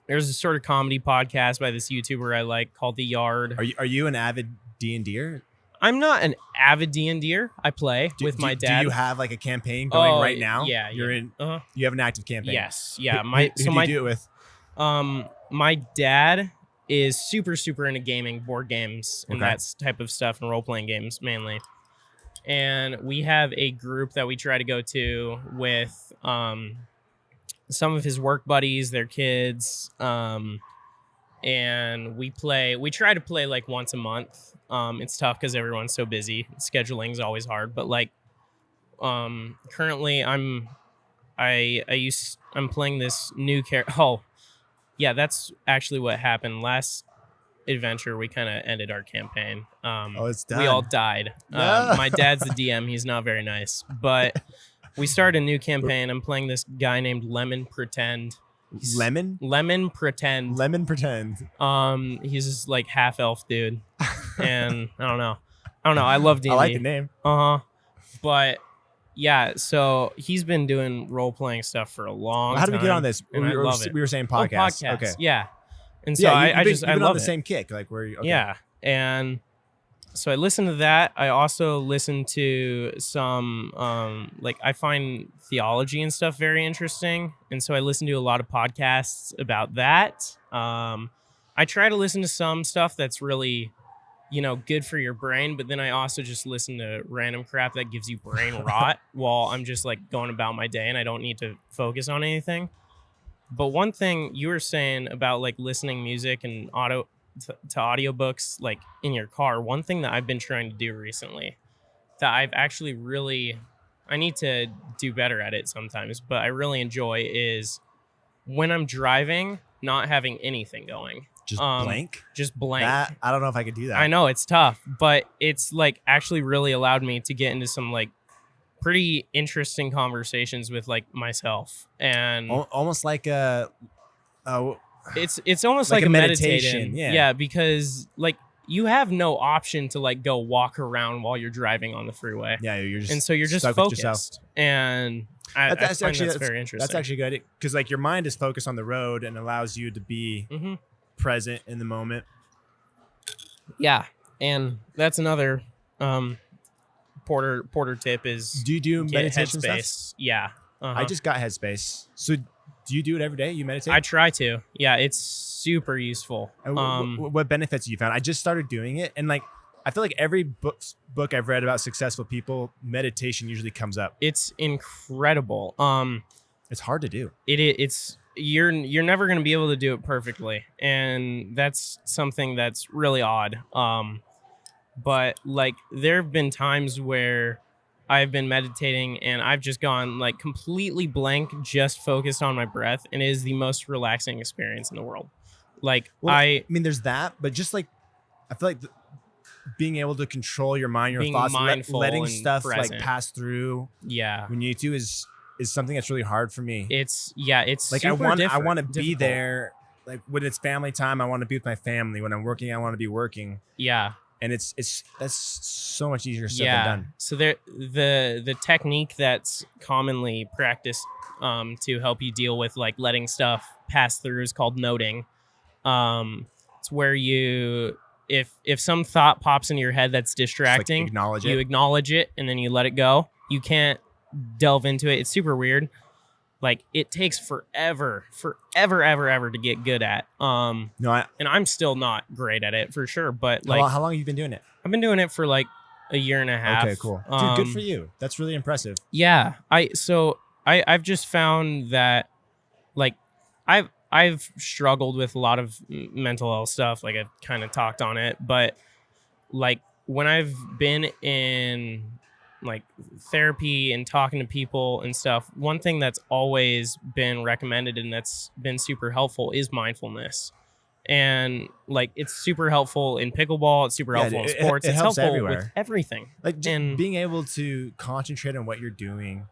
Speaker 2: There's a sort of comedy podcast by this YouTuber I like called The Yard.
Speaker 1: Are you an avid D&Der?
Speaker 2: I'm not an avid D&Der. I play with my dad.
Speaker 1: Do you have like a campaign going right now?
Speaker 2: Yeah.
Speaker 1: You're in. You have an active campaign.
Speaker 2: Yes. Yeah.
Speaker 1: Who do you do it with?
Speaker 2: My dad is super, super into gaming, board games, and that type of stuff, and role-playing games mainly. And we have a group that we try to go to with some of his work buddies, their kids, and we try to play like once a month. It's tough because everyone's so busy. Scheduling is always hard, but like currently I'm playing this new character. Oh yeah, that's actually what happened last adventure. We kind of ended our campaign.
Speaker 1: It's done.
Speaker 2: We all died.
Speaker 1: No.
Speaker 2: My dad's the DM. He's not very nice, but we started a new campaign. I'm playing this guy named Lemon Pretend.
Speaker 1: Lemon
Speaker 2: Pretend. He's this like half elf dude, and I don't know. I love D&D.
Speaker 1: I like the name.
Speaker 2: But yeah, so he's been doing role playing stuff for a long time.
Speaker 1: How did we get on this?
Speaker 2: I love it.
Speaker 1: We were saying podcasts. Okay.
Speaker 2: Yeah. And so I love
Speaker 1: on the
Speaker 2: it.
Speaker 1: same kick. Like where
Speaker 2: Yeah. And so I listen to that. I also listen to some like I find theology and stuff very interesting. And so I listen to a lot of podcasts about that. I try to listen to some stuff that's really, good for your brain, but then I also just listen to random crap that gives you brain rot while I'm just like going about my day and I don't need to focus on anything. But one thing you were saying about like listening music and to audiobooks like in your car, one thing that I've been trying to do recently that I've actually I need to do better at it sometimes, but I really enjoy is when I'm driving, not having anything going.
Speaker 1: Just blank?
Speaker 2: Just blank.
Speaker 1: I don't know if I could do that.
Speaker 2: I know it's tough, but it's like actually really allowed me to get into some like pretty interesting conversations with like myself and
Speaker 1: almost like
Speaker 2: it's almost like a meditation. Yeah, because like you have no option to like go walk around while you're driving on the freeway.
Speaker 1: Yeah, you're just
Speaker 2: focused. And that's very interesting.
Speaker 1: That's actually good because like your mind is focused on the road and allows you to be present in the moment.
Speaker 2: Yeah, and that's another Porter tip is
Speaker 1: do you do meditation
Speaker 2: stuff? Yeah.
Speaker 1: I just got Headspace. So do you do it every day? You meditate?
Speaker 2: I try to. Yeah, it's super useful.
Speaker 1: What benefits have you found? I just started doing it, and like I feel like every book I've read about successful people, meditation usually comes up.
Speaker 2: It's incredible.
Speaker 1: It's hard to do.
Speaker 2: It's you're never going to be able to do it perfectly, and that's something that's really odd. But like there have been times where I've been meditating and I've just gone like completely blank, just focused on my breath, and it is the most relaxing experience in the world. Like
Speaker 1: I mean, there's that, but just like I feel like being able to control your mind, your thoughts, letting stuff present. Like pass through.
Speaker 2: Yeah,
Speaker 1: when you need to is something that's really hard for me.
Speaker 2: It's
Speaker 1: like I want to be there. Like when it's family time, I want to be with my family. When I'm working, I want to be working.
Speaker 2: Yeah.
Speaker 1: And that's so much easier said than done.
Speaker 2: So the technique that's commonly practiced to help you deal with like letting stuff pass through is called noting. It's where you if some thought pops into your head that's distracting,
Speaker 1: like
Speaker 2: you acknowledge it and then you let it go. You can't delve into it. It's super weird. Like it takes forever to get good at. And I'm still not great at it for sure. But like,
Speaker 1: how long have you been doing it?
Speaker 2: I've been doing it for like a year and a half.
Speaker 1: Okay, cool. Dude, good for you. That's really impressive.
Speaker 2: Yeah. I've just found that like I've struggled with a lot of mental health stuff. Like I've kind of talked on it, but like when I've been in like therapy and talking to people and stuff, one thing that's always been recommended and that's been super helpful is mindfulness. And like it's super helpful in pickleball, it's super helpful in sports, it's helpful everywhere. With everything.
Speaker 1: Like just being able to concentrate on what you're doing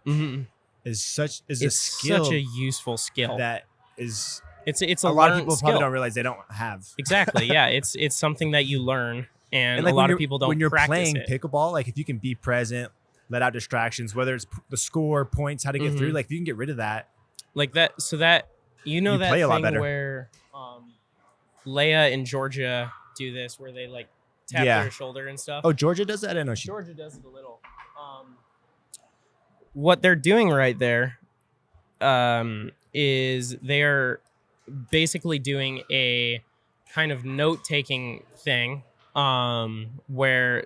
Speaker 1: is such a skill.
Speaker 2: Such a useful skill.
Speaker 1: That is
Speaker 2: it's
Speaker 1: a lot of people probably don't realize they don't have.
Speaker 2: Exactly. Yeah. It's something that you learn. And like a lot of people don't practice it.
Speaker 1: When you're playing pickleball, like if you can be present, let out distractions, whether it's the score, points, how to get through, like if you can get rid of that.
Speaker 2: Like that, so that, you that play thing where Leia and Georgia do this, where they like tap their shoulder and stuff.
Speaker 1: Oh, Georgia does that? I know
Speaker 2: Georgia does it a little. What they're doing right there is they're basically doing a kind of note-taking thing where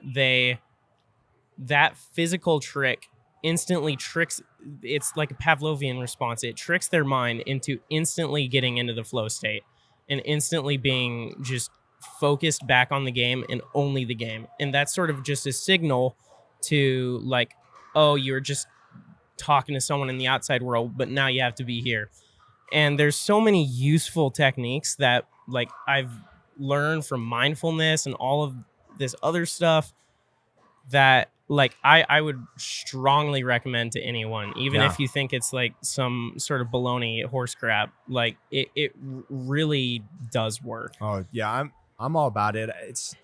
Speaker 2: that physical trick instantly tricks, it's like a Pavlovian response. It tricks their mind into instantly getting into the flow state and instantly being just focused back on the game and only the game. And that's sort of just a signal to like, oh, you're just talking to someone in the outside world, but now you have to be here. And there's so many useful techniques that like I've learned from mindfulness and all of this other stuff that like I would strongly recommend to anyone, even if you think it's like some sort of baloney horse crap. Like it really does work.
Speaker 1: Oh yeah, I'm all about it. It's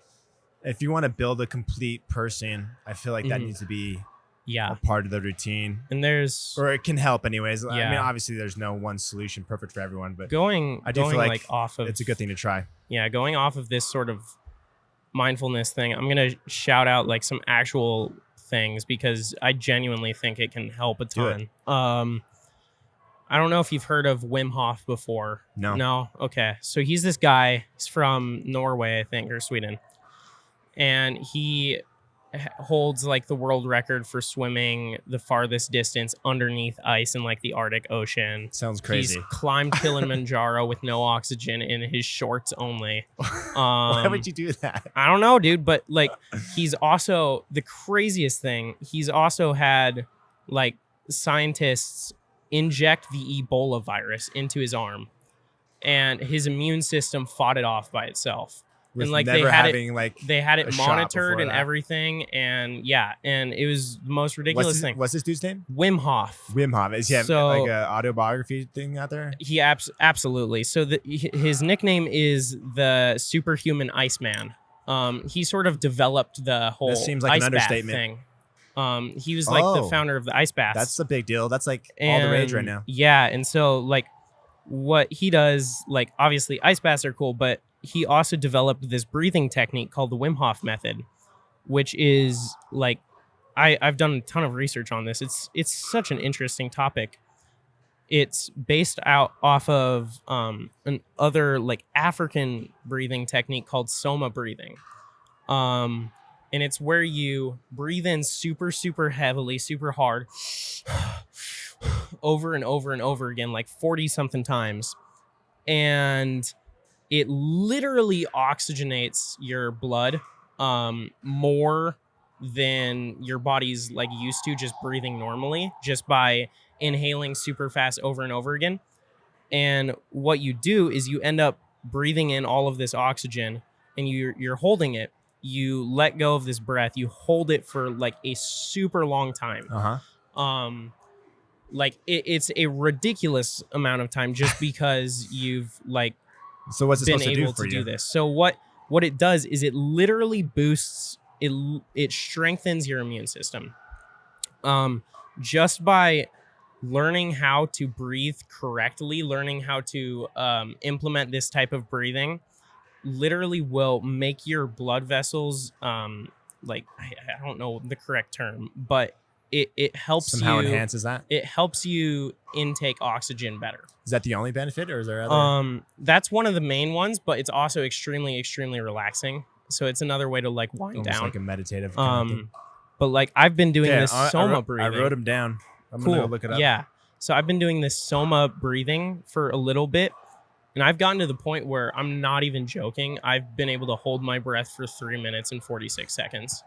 Speaker 1: if you want to build a complete person, I feel like that needs to be a part of the routine.
Speaker 2: And or
Speaker 1: it can help anyways. I mean, obviously there's no one solution perfect for everyone, but
Speaker 2: I do feel like off of
Speaker 1: it's a good thing to try.
Speaker 2: Yeah, going off of this sort of mindfulness thing, I'm gonna shout out like some actual things because I genuinely think it can help a ton. I don't know if you've heard of Wim Hof before. No. Okay, so he's this guy. He's from Norway, I think, or Sweden, and he holds like the world record for swimming the farthest distance underneath ice in like the Arctic Ocean.
Speaker 1: Sounds crazy.
Speaker 2: He's climbed Kilimanjaro with no oxygen in his shorts only.
Speaker 1: Why would you do that?
Speaker 2: I don't know, dude, but like he's also the craziest thing. He's also had like scientists inject the Ebola virus into his arm and his immune system fought it off by itself. And like they had it monitored and everything, and and it was the most ridiculous thing.
Speaker 1: What's this dude's name?
Speaker 2: Wim Hof.
Speaker 1: Wim Hof. Is he like an autobiography thing out there?
Speaker 2: He absolutely. So his nickname is the Superhuman Iceman. He sort of developed the whole ice bath thing. He was like the founder of the ice baths.
Speaker 1: That's a big deal. That's like all the rage right now.
Speaker 2: Yeah, and so like what he does, like obviously ice baths are cool, but he also developed this breathing technique called the Wim Hof method, which is like, I've done a ton of research on this. It's such an interesting topic. It's based off of an other like African breathing technique called soma breathing. And it's where you breathe in super, super heavily, super hard, over and over and over again, like 40 something times. And it literally oxygenates your blood more than your body's like used to just breathing normally, just by inhaling super fast over and over again. And what you do is you end up breathing in all of this oxygen, and you're holding it. You let go of this breath. You hold it for like a super long time. Like it's a ridiculous amount of time just because you've like
Speaker 1: so what's it
Speaker 2: been
Speaker 1: supposed to
Speaker 2: able
Speaker 1: do for
Speaker 2: to
Speaker 1: you?
Speaker 2: do this. So what it does is it literally boosts it strengthens your immune system. Just by learning how to breathe correctly, learning how to implement this type of breathing literally will make your blood vessels like I don't know the correct term, but it helps
Speaker 1: somehow
Speaker 2: you
Speaker 1: enhances that.
Speaker 2: It helps you intake oxygen better.
Speaker 1: Is that the only benefit, or is there other?
Speaker 2: That's one of the main ones, but it's also extremely relaxing. So it's another way to like wind
Speaker 1: Almost
Speaker 2: down,
Speaker 1: like a meditative kind of thing.
Speaker 2: But like I've been doing this soma breathing.
Speaker 1: I wrote them down. I'm
Speaker 2: cool.
Speaker 1: gonna go look it up.
Speaker 2: Yeah. So I've been doing this soma breathing for a little bit, and I've gotten to the point where I'm not even joking. I've been able to hold my breath for 3 minutes and 46 seconds.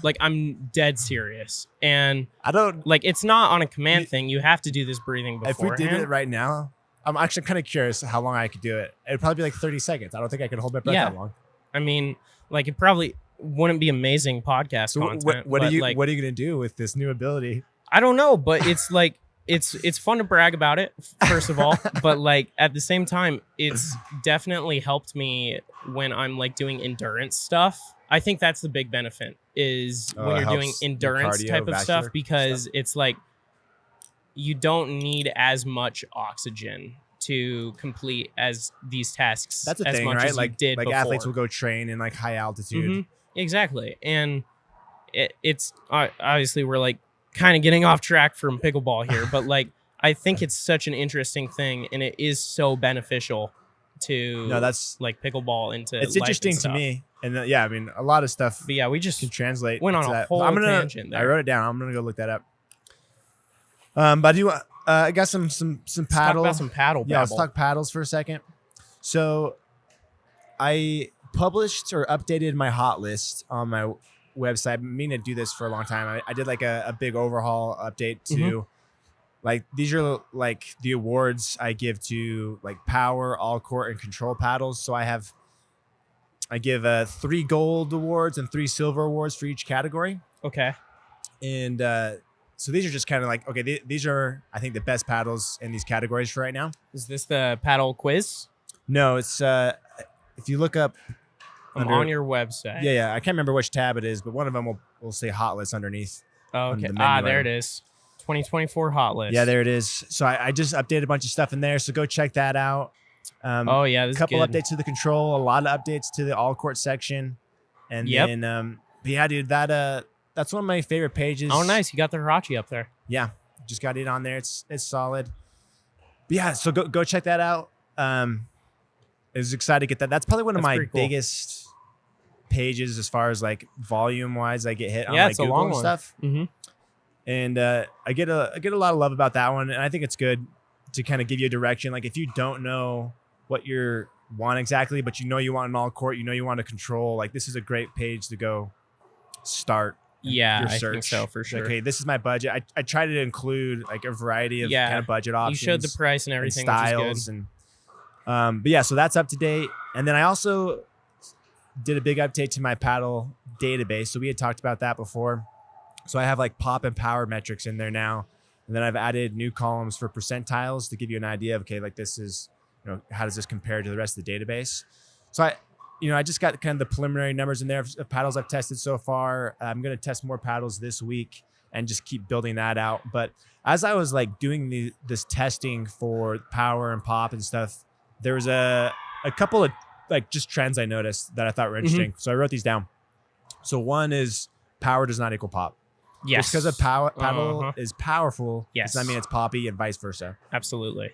Speaker 2: Like I'm dead serious. And
Speaker 1: I don't
Speaker 2: like it's not on a command thing. You have to do this breathing beforehand.
Speaker 1: If we did it right now, I'm actually kind of curious how long I could do it. It'd probably be like 30 seconds. I don't think I could hold my breath that long.
Speaker 2: I mean, like it probably wouldn't be amazing podcast content.
Speaker 1: What are you gonna do with this new ability?
Speaker 2: I don't know, but it's like it's fun to brag about it, first of all, but like at the same time, it's definitely helped me when I'm like doing endurance stuff. I think that's the big benefit is when you're doing endurance type of stuff, because it's like you don't need as much oxygen to complete as these tasks.
Speaker 1: That's a
Speaker 2: as
Speaker 1: thing,
Speaker 2: much
Speaker 1: right?
Speaker 2: as
Speaker 1: Like
Speaker 2: you did before.
Speaker 1: athletes will go train in like high altitude.
Speaker 2: Mm-hmm. Exactly. And it's obviously we're like kind of getting off track from pickleball here, but like I think it's such an interesting thing, and it is so beneficial to
Speaker 1: that's
Speaker 2: like pickleball into
Speaker 1: it's
Speaker 2: life
Speaker 1: interesting
Speaker 2: and
Speaker 1: to me. And yeah, I mean a lot of stuff.
Speaker 2: But yeah, we just
Speaker 1: can translate.
Speaker 2: went on a whole tangent there.
Speaker 1: I wrote it down. I'm gonna go look that up. But I do. I got some paddle.
Speaker 2: Let's talk about some paddle.
Speaker 1: Yeah, let's talk paddles for a second. So, I published or updated my hot list on my website. I've been meaning to do this for a long time. I did like a big overhaul update to like these are like the awards I give to like power, all court, and control paddles. So I give 3 gold awards and 3 silver awards for each category.
Speaker 2: Okay.
Speaker 1: And so these are just kind of like, okay, these are, I think, the best paddles in these categories for right now.
Speaker 2: Is this the paddle quiz?
Speaker 1: No, it's if you look up
Speaker 2: on your website.
Speaker 1: Yeah. I can't remember which tab it is, but one of them will say hot list underneath.
Speaker 2: Oh, okay. There it is. 2024 hot list.
Speaker 1: Yeah, there it is. So I just updated a bunch of stuff in there. So go check that out.
Speaker 2: This
Speaker 1: a couple
Speaker 2: is good.
Speaker 1: updates to the control, a lot of updates to the all court section. And then, but yeah, dude, that's one of my favorite pages.
Speaker 2: Oh, nice. You got the Hirachi up there.
Speaker 1: Yeah. Just got it on there. It's solid. But yeah, so go check that out. I was excited to get that. That's probably one of my biggest pages as far as like volume wise. I get hit on like
Speaker 2: it's a
Speaker 1: Google
Speaker 2: long
Speaker 1: and
Speaker 2: one.
Speaker 1: stuff.
Speaker 2: Mm-hmm.
Speaker 1: And I get a lot of love about that one. And I think it's good to kind of give you a direction. Like if you don't know what you want exactly, but you want an all court, you want to control, like this is a great page to go start.
Speaker 2: Yeah,
Speaker 1: your search.
Speaker 2: I think so for sure.
Speaker 1: Like, hey, this is my budget. I try to include like a variety of kind of budget options.
Speaker 2: You showed the price and everything,
Speaker 1: and styles,
Speaker 2: which is good.
Speaker 1: And but yeah, so that's up to date. And then I also did a big update to my paddle database. So we had talked about that before. So I have like pop and power metrics in there now. And then I've added new columns for percentiles to give you an idea of, okay, like this is, how does this compare to the rest of the database? So I just got kind of the preliminary numbers in there of paddles I've tested so far. I'm going to test more paddles this week and just keep building that out. But as I was like doing this testing for power and pop and stuff, there was a couple of like just trends I noticed that I thought were interesting. So I wrote these down. So one is power does not equal pop.
Speaker 2: Yes.
Speaker 1: Just because a paddle is powerful, does not mean it's poppy, and vice versa.
Speaker 2: Absolutely.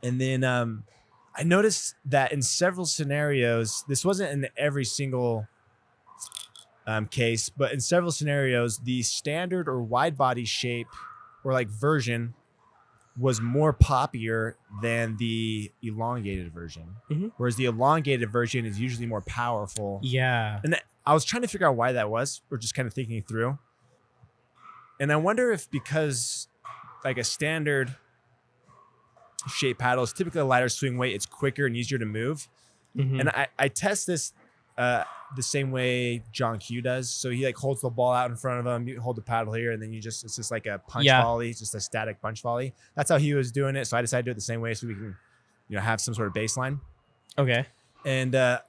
Speaker 1: And then I noticed that in several scenarios, this wasn't in every single case, but in several scenarios, the standard or wide body shape or like version was more poppier than the elongated version. Whereas the elongated version is usually more powerful.
Speaker 2: Yeah.
Speaker 1: And I was trying to figure out why that was, or just kind of thinking through. And I wonder if because like a standard shape paddle is typically a lighter swing weight, it's quicker and easier to move. And I test this the same way John Q does. So he like holds the ball out in front of him. You hold the paddle here, and then it's just like a punch volley, just a static punch volley. That's how he was doing it. So I decided to do it the same way so we can, have some sort of baseline.
Speaker 2: Okay.
Speaker 1: And I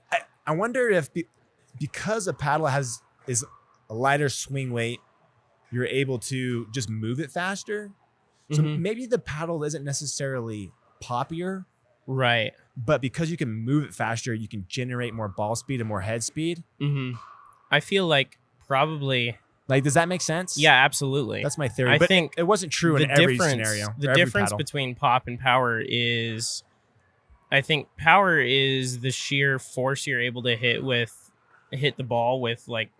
Speaker 1: wonder if because a paddle is a lighter swing weight, you're able to just move it faster. So maybe the paddle isn't necessarily poppier.
Speaker 2: Right.
Speaker 1: But because you can move it faster, you can generate more ball speed and more head speed.
Speaker 2: I feel like probably.
Speaker 1: Like, does that make sense?
Speaker 2: Yeah, absolutely.
Speaker 1: That's my theory.
Speaker 2: I
Speaker 1: but
Speaker 2: think
Speaker 1: it wasn't true in every scenario.
Speaker 2: The difference between pop and power is, I think power is the sheer force you're able to hit the ball with like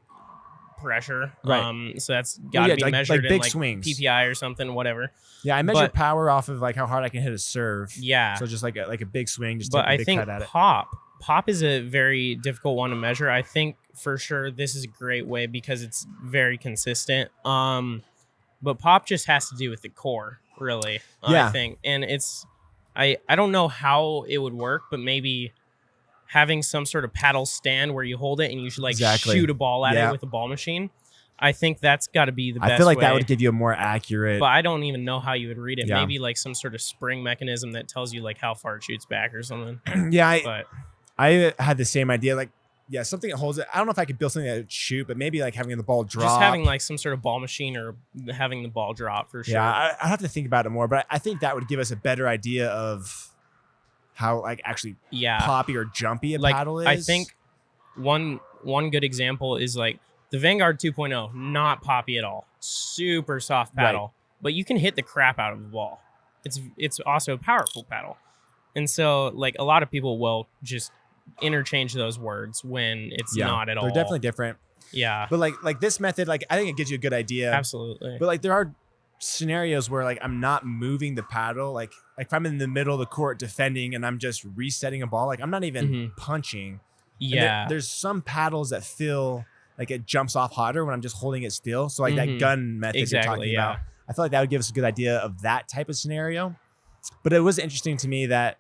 Speaker 2: pressure.
Speaker 1: Right.
Speaker 2: So that's got to be measured
Speaker 1: like big
Speaker 2: in like
Speaker 1: swings.
Speaker 2: PPI or something, whatever.
Speaker 1: Yeah, I measure power off of like how hard I can hit a serve.
Speaker 2: Yeah.
Speaker 1: So just like a big swing, just
Speaker 2: but
Speaker 1: take a big
Speaker 2: I
Speaker 1: cut at
Speaker 2: think
Speaker 1: it.
Speaker 2: pop is a very difficult one to measure. I think for sure this is a great way because it's very consistent. But pop just has to do with the core, really.
Speaker 1: Yeah.
Speaker 2: I think, and I don't know how it would work, but maybe having some sort of paddle stand where you hold it and you should like shoot a ball at it with a ball machine. I think that's got to be the best way.
Speaker 1: I feel like that would give you a more accurate.
Speaker 2: But I don't even know how you would read it.
Speaker 1: Yeah.
Speaker 2: Maybe like some sort of spring mechanism that tells you like how far it shoots back or something.
Speaker 1: Yeah, I had the same idea. Like, yeah, something that holds it. I don't know if I could build something that would shoot, but maybe like having the ball drop.
Speaker 2: Just having like some sort of ball machine or having the ball drop for sure.
Speaker 1: Yeah, I have to think about it more, but I think that would give us a better idea of how like actually poppy or jumpy a paddle is.
Speaker 2: I think one good example is like the Vanguard 2.0, not poppy at all. Super soft paddle, but you can hit the crap out of the ball. It's also a powerful paddle. And so like a lot of people will just interchange those words when it's not at all.
Speaker 1: They're definitely different.
Speaker 2: Yeah.
Speaker 1: But like this method, like I think it gives you a good idea.
Speaker 2: Absolutely.
Speaker 1: But like there are scenarios where like I'm not moving the paddle. Like if I'm in the middle of the court defending and I'm just resetting a ball, like I'm not even punching.
Speaker 2: Yeah.
Speaker 1: There's some paddles that feel like it jumps off harder when I'm just holding it still. So like that gun method you're talking about, I feel like that would give us a good idea of that type of scenario. But it was interesting to me that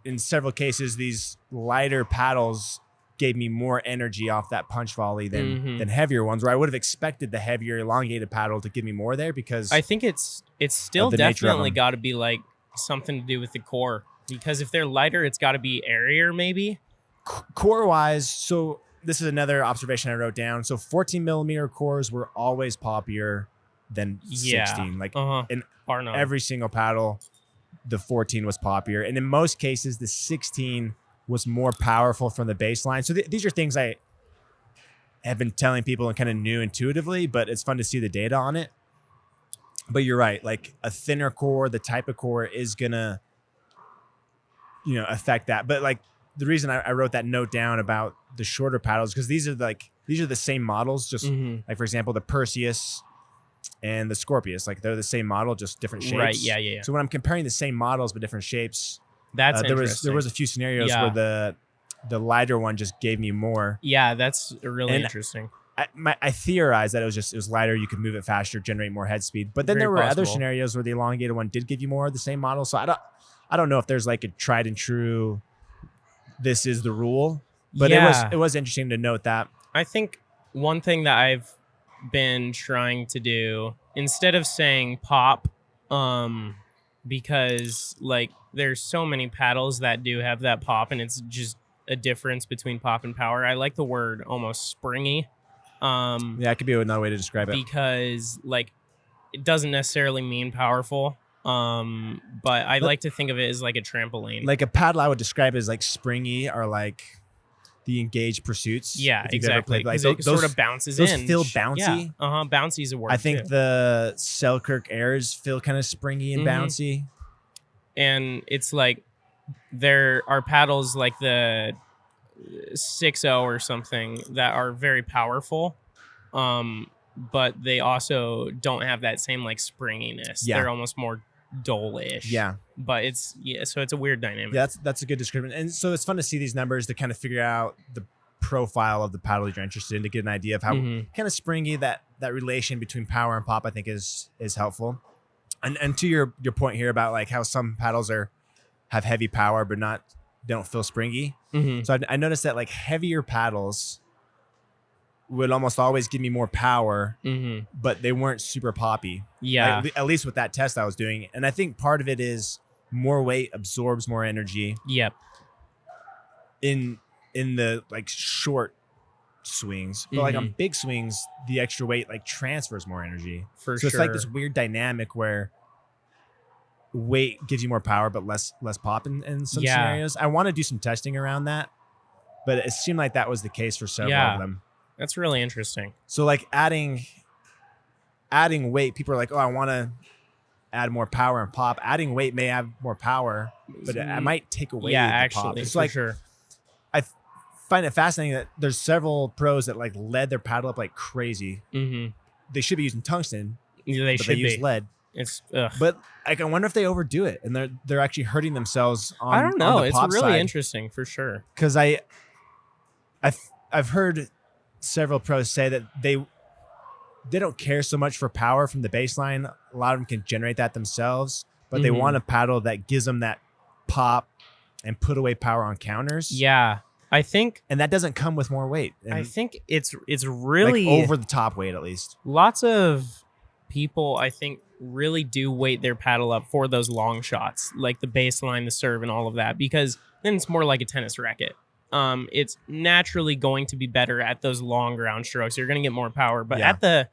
Speaker 1: in several cases, these lighter paddles gave me more energy off that punch volley than heavier ones, where I would have expected the heavier elongated paddle to give me more there because
Speaker 2: I think it's still definitely got to be like something to do with the core, because if they're lighter, it's got to be airier maybe.
Speaker 1: Core wise, so this is another observation I wrote down. So 14 millimeter cores were always poppier than 16. Like in every single paddle, the 14 was poppier. And in most cases, the 16 was more powerful from the baseline. So these are things I have been telling people and kind of knew intuitively, but it's fun to see the data on it. But you're right. Like a thinner core, the type of core is going to, affect that. But like the reason I wrote that note down about the shorter paddles, because these are the same models, just like, for example, the Perseus and the Scorpius, like they're the same model, just different shapes.
Speaker 2: Right. Yeah.
Speaker 1: So when I'm comparing the same models but different shapes,
Speaker 2: that's
Speaker 1: there was a few scenarios where the lighter one just gave me more.
Speaker 2: Yeah, that's really interesting.
Speaker 1: I theorized that it was lighter, you could move it faster, generate more head speed. But then there were other scenarios where the elongated one did give you more of the same model. So I don't know if there's like a tried and true, this is the rule. But it was interesting to note that.
Speaker 2: I think one thing that I've been trying to do, instead of saying pop, because like there's so many paddles that do have that pop and it's just a difference between pop and power, I like the word almost springy.
Speaker 1: It could be another way to describe it,
Speaker 2: because like it doesn't necessarily mean powerful. But I like to think of it as like a trampoline.
Speaker 1: Like a paddle I would describe as like springy, or like the engaged pursuits.
Speaker 2: Yeah, exactly.
Speaker 1: Like
Speaker 2: it sort of bounces
Speaker 1: those
Speaker 2: in.
Speaker 1: Feel bouncy.
Speaker 2: Yeah. Bouncy's a word.
Speaker 1: I think the Selkirk Airs feel kind of springy and bouncy.
Speaker 2: And it's like there are paddles like the 6.0 or something that are very powerful. But they also don't have that same like springiness.
Speaker 1: Yeah.
Speaker 2: They're almost more dull-ish.
Speaker 1: Yeah.
Speaker 2: But so it's a weird dynamic.
Speaker 1: Yeah, that's a good description. And so it's fun to see these numbers to kind of figure out the profile of the paddle you're interested in, to get an idea of how kind of springy that relation between power and pop, I think is helpful. And to your point here about like how some paddles have heavy power but don't feel springy. So I noticed that like heavier paddles would almost always give me more power, but they weren't super poppy.
Speaker 2: Yeah.
Speaker 1: Like, at least with that test I was doing. And I think part of it is more weight absorbs more energy.
Speaker 2: Yep.
Speaker 1: In the like short swings, but like on big swings, the extra weight like transfers more energy. So it's like this weird dynamic where weight gives you more power, but less pop in some scenarios. I want to do some testing around that, but it seemed like that was the case for several of them.
Speaker 2: That's really interesting.
Speaker 1: So like adding weight, people are like, oh, I want to add more power and pop. Adding weight may have more power, but it might take away the pop. It's like, I find it fascinating that there's several pros that like lead their paddle up like crazy. They should be using tungsten.
Speaker 2: They
Speaker 1: use lead. But like, I wonder if they overdo it and they're actually hurting themselves on.
Speaker 2: I don't know.
Speaker 1: On the
Speaker 2: it's
Speaker 1: pop
Speaker 2: really
Speaker 1: side.
Speaker 2: interesting for sure.
Speaker 1: Because I've heard several pros say that they don't care so much for power from the baseline. A lot of them can generate that themselves, but they want a paddle that gives them that pop and put away power on counters.
Speaker 2: Yeah, I think,
Speaker 1: and that doesn't come with more weight. And
Speaker 2: I think it's really
Speaker 1: like over the top weight, at least.
Speaker 2: Lots of people, I think, really do weight their paddle up for those long shots, like the baseline, the serve, and all of that, because then it's more like a tennis racket. It's naturally going to be better at those long ground strokes. You're going to get more power, but at the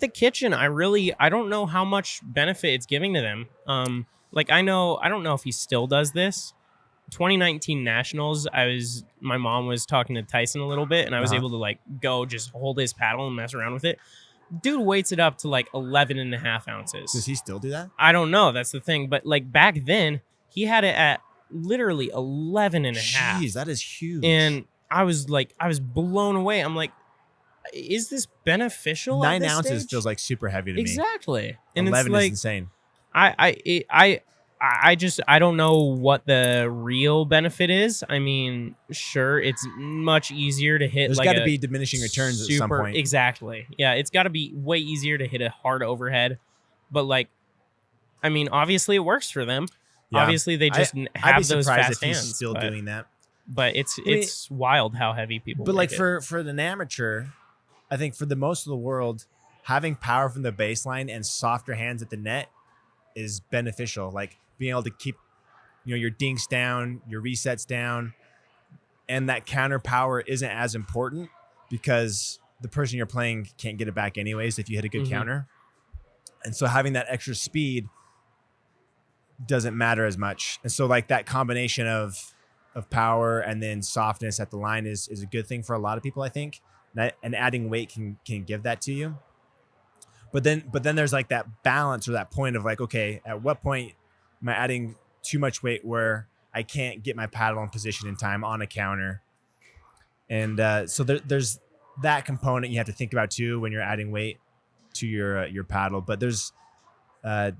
Speaker 2: kitchen, I don't know how much benefit it's giving to them. Like I don't know if he still does this. 2019 Nationals, my mom was talking to Tyson a little bit, and I was able to like go just hold his paddle and mess around with it. Dude weights it up to like 11.5 ounces.
Speaker 1: Does he still do that?
Speaker 2: I don't know. That's the thing. But like back then, he had it at literally 11.5.
Speaker 1: Jeez, that is huge.
Speaker 2: And I was blown away. I'm like, is this beneficial?
Speaker 1: 9 ounces feels like super heavy to me.
Speaker 2: Exactly. And
Speaker 1: 11
Speaker 2: it's like,
Speaker 1: is insane.
Speaker 2: I don't know what the real benefit is. I mean, sure, it's much easier to hit.
Speaker 1: There's
Speaker 2: like
Speaker 1: got to be diminishing returns at some point.
Speaker 2: Exactly. Yeah, it's got to be way easier to hit a hard overhead. But like, I mean, obviously it works for them. Yeah. Obviously they just have those fast hands.
Speaker 1: He's still doing that.
Speaker 2: But it's wild how heavy people.
Speaker 1: But like for an amateur, I think for the most of the world, having power from the baseline and softer hands at the net is beneficial. Like being able to keep, your dinks down, your resets down, and that counter power isn't as important because the person you're playing can't get it back anyways if you hit a good counter. And so having that extra speed doesn't matter as much. And so like that combination of power and then softness at the line is a good thing for a lot of people, I think. And adding weight can give that to you. But then there's like that balance or that point of like, okay, at what point am I adding too much weight where I can't get my paddle in position in time on a counter? And so there's that component you have to think about too when you're adding weight to your paddle. But there's I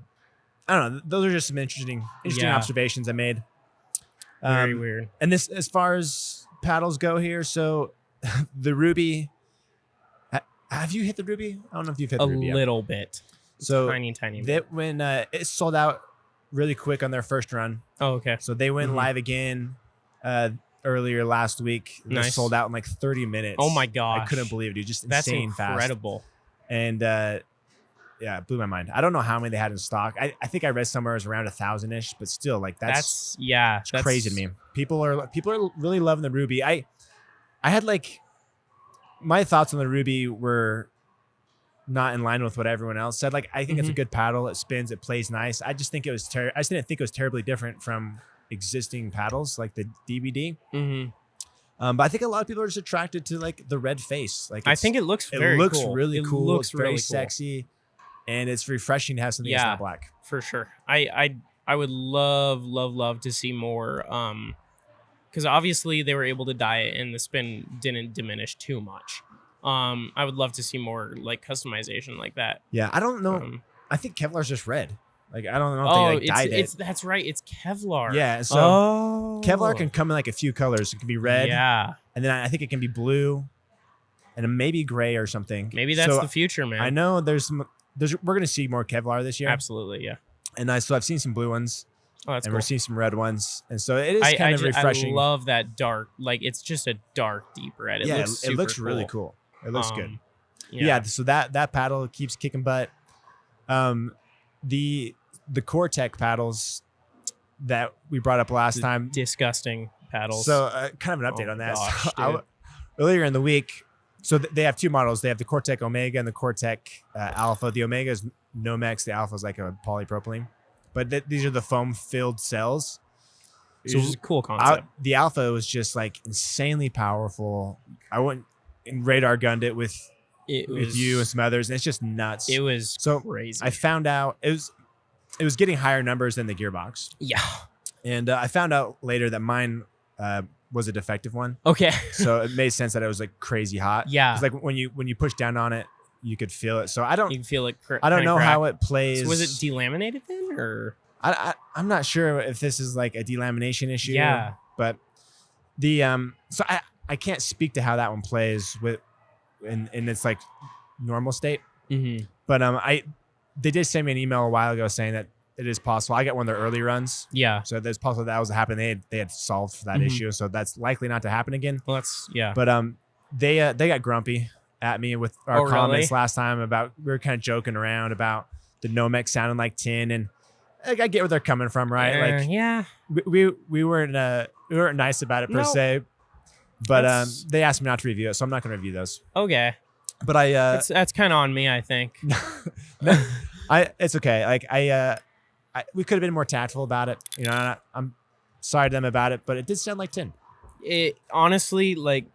Speaker 1: don't know. Those are just some interesting observations I made.
Speaker 2: Very weird.
Speaker 1: And this, as far as paddles go here, so the Ruby. Have you hit the Ruby? I don't know if you've hit the Ruby.
Speaker 2: A little bit.
Speaker 1: So
Speaker 2: tiny bit.
Speaker 1: That when it sold out really quick on their first run.
Speaker 2: Oh, okay.
Speaker 1: So they went live again earlier last week. They sold out in like 30 minutes.
Speaker 2: Oh my gosh.
Speaker 1: I couldn't believe it, dude. Just insane fast.
Speaker 2: That's incredible.
Speaker 1: And it blew my mind. I don't know how many they had in stock. I think I read somewhere it was around 1,000-ish, but still, like that's crazy to me. People are really loving the Ruby. I had like my thoughts on the Ruby were not in line with what everyone else said. Like I think it's a good paddle. It spins. It plays nice. I just think I just didn't think it was terribly different from existing paddles like the DBD. But I think a lot of people are just attracted to like the red face. Like
Speaker 2: I think it looks very cool.
Speaker 1: Really cool.
Speaker 2: Looks
Speaker 1: it's very
Speaker 2: really
Speaker 1: sexy, and it's refreshing to have something that's not black.
Speaker 2: For sure. I would love to see more. Because obviously they were able to dye it and the spin didn't diminish too much. I would love to see more like customization like that.
Speaker 1: Yeah, I don't know. I think Kevlar's just red. Like I don't know if they dyed it.
Speaker 2: That's right. It's Kevlar.
Speaker 1: Yeah. So Kevlar can come in like a few colors. It can be red.
Speaker 2: Yeah.
Speaker 1: And then I think it can be blue, and maybe gray or something.
Speaker 2: Maybe that's the future, man.
Speaker 1: I know we're gonna see more Kevlar this year.
Speaker 2: Absolutely, yeah.
Speaker 1: And I've seen some blue ones.
Speaker 2: Oh, that's
Speaker 1: and
Speaker 2: cool.
Speaker 1: we're seeing some red ones, and so it is kind of refreshing.
Speaker 2: I love that dark, like it's just a dark, deep red. It looks
Speaker 1: really cool. It looks good.
Speaker 2: Yeah.
Speaker 1: So that paddle keeps kicking butt. The Core-Tech paddles that we brought up last time,
Speaker 2: disgusting paddles.
Speaker 1: So kind of an update on that. Gosh, earlier in the week, so they have two models. They have the Core-Tech Omega and the Core-Tech Alpha. The Omega is Nomex. The Alpha is like a polypropylene. But these are the foam-filled cells.
Speaker 2: Which is a cool concept.
Speaker 1: The Alpha was just like insanely powerful. I went and radar gunned it with you and some others, and it's just nuts.
Speaker 2: It was crazy.
Speaker 1: I found out it was getting higher numbers than the gearbox.
Speaker 2: Yeah.
Speaker 1: And I found out later that mine was a defective one.
Speaker 2: Okay.
Speaker 1: So it made sense that it was like crazy hot.
Speaker 2: Yeah.
Speaker 1: It's like when you push down on it, you could feel it. So you
Speaker 2: can feel it.
Speaker 1: I don't know how it plays.
Speaker 2: So was it delaminated then, or
Speaker 1: I'm not sure if this is like a delamination issue.
Speaker 2: Yeah.
Speaker 1: But the so I can't speak to how that one plays with in its like normal state.
Speaker 2: Mm-hmm.
Speaker 1: But they did send me an email a while ago saying that it is possible. I got one of their early runs.
Speaker 2: Yeah.
Speaker 1: So there's possible that was happening. They had solved for that issue. So that's likely not to happen again.
Speaker 2: Well, that's yeah.
Speaker 1: But they got grumpy at me with our comments last time about we were kind of joking around about the Nomex sounding like tin, and like, I get where they're coming from, right? Like
Speaker 2: yeah,
Speaker 1: we weren't nice about it per se, but they asked me not to review it, so I'm not going to review those.
Speaker 2: Okay,
Speaker 1: but
Speaker 2: that's kind of on me, I think.
Speaker 1: It's okay. Like we could have been more tactful about it. You know, I'm sorry to them about it, but it did sound like tin.
Speaker 2: It honestly, like,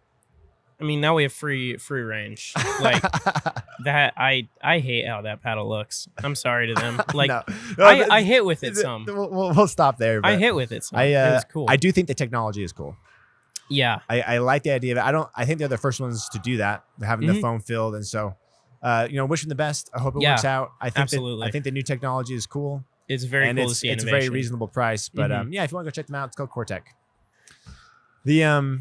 Speaker 2: I mean, now we have free range. Like that, I hate how that paddle looks. I'm sorry to them. Like I hit with it some.
Speaker 1: We'll stop there.
Speaker 2: I hit with it some. It was cool.
Speaker 1: I do think the technology is cool.
Speaker 2: Yeah,
Speaker 1: I like the idea of it. I think they're the first ones to do that, having the foam filled, and so wish them the best. I hope it works out. I think
Speaker 2: absolutely.
Speaker 1: I think the new technology is cool.
Speaker 2: It's very cool to see
Speaker 1: it's
Speaker 2: innovation.
Speaker 1: a very reasonable price, but if you want to go check them out, it's called Core-Tech. The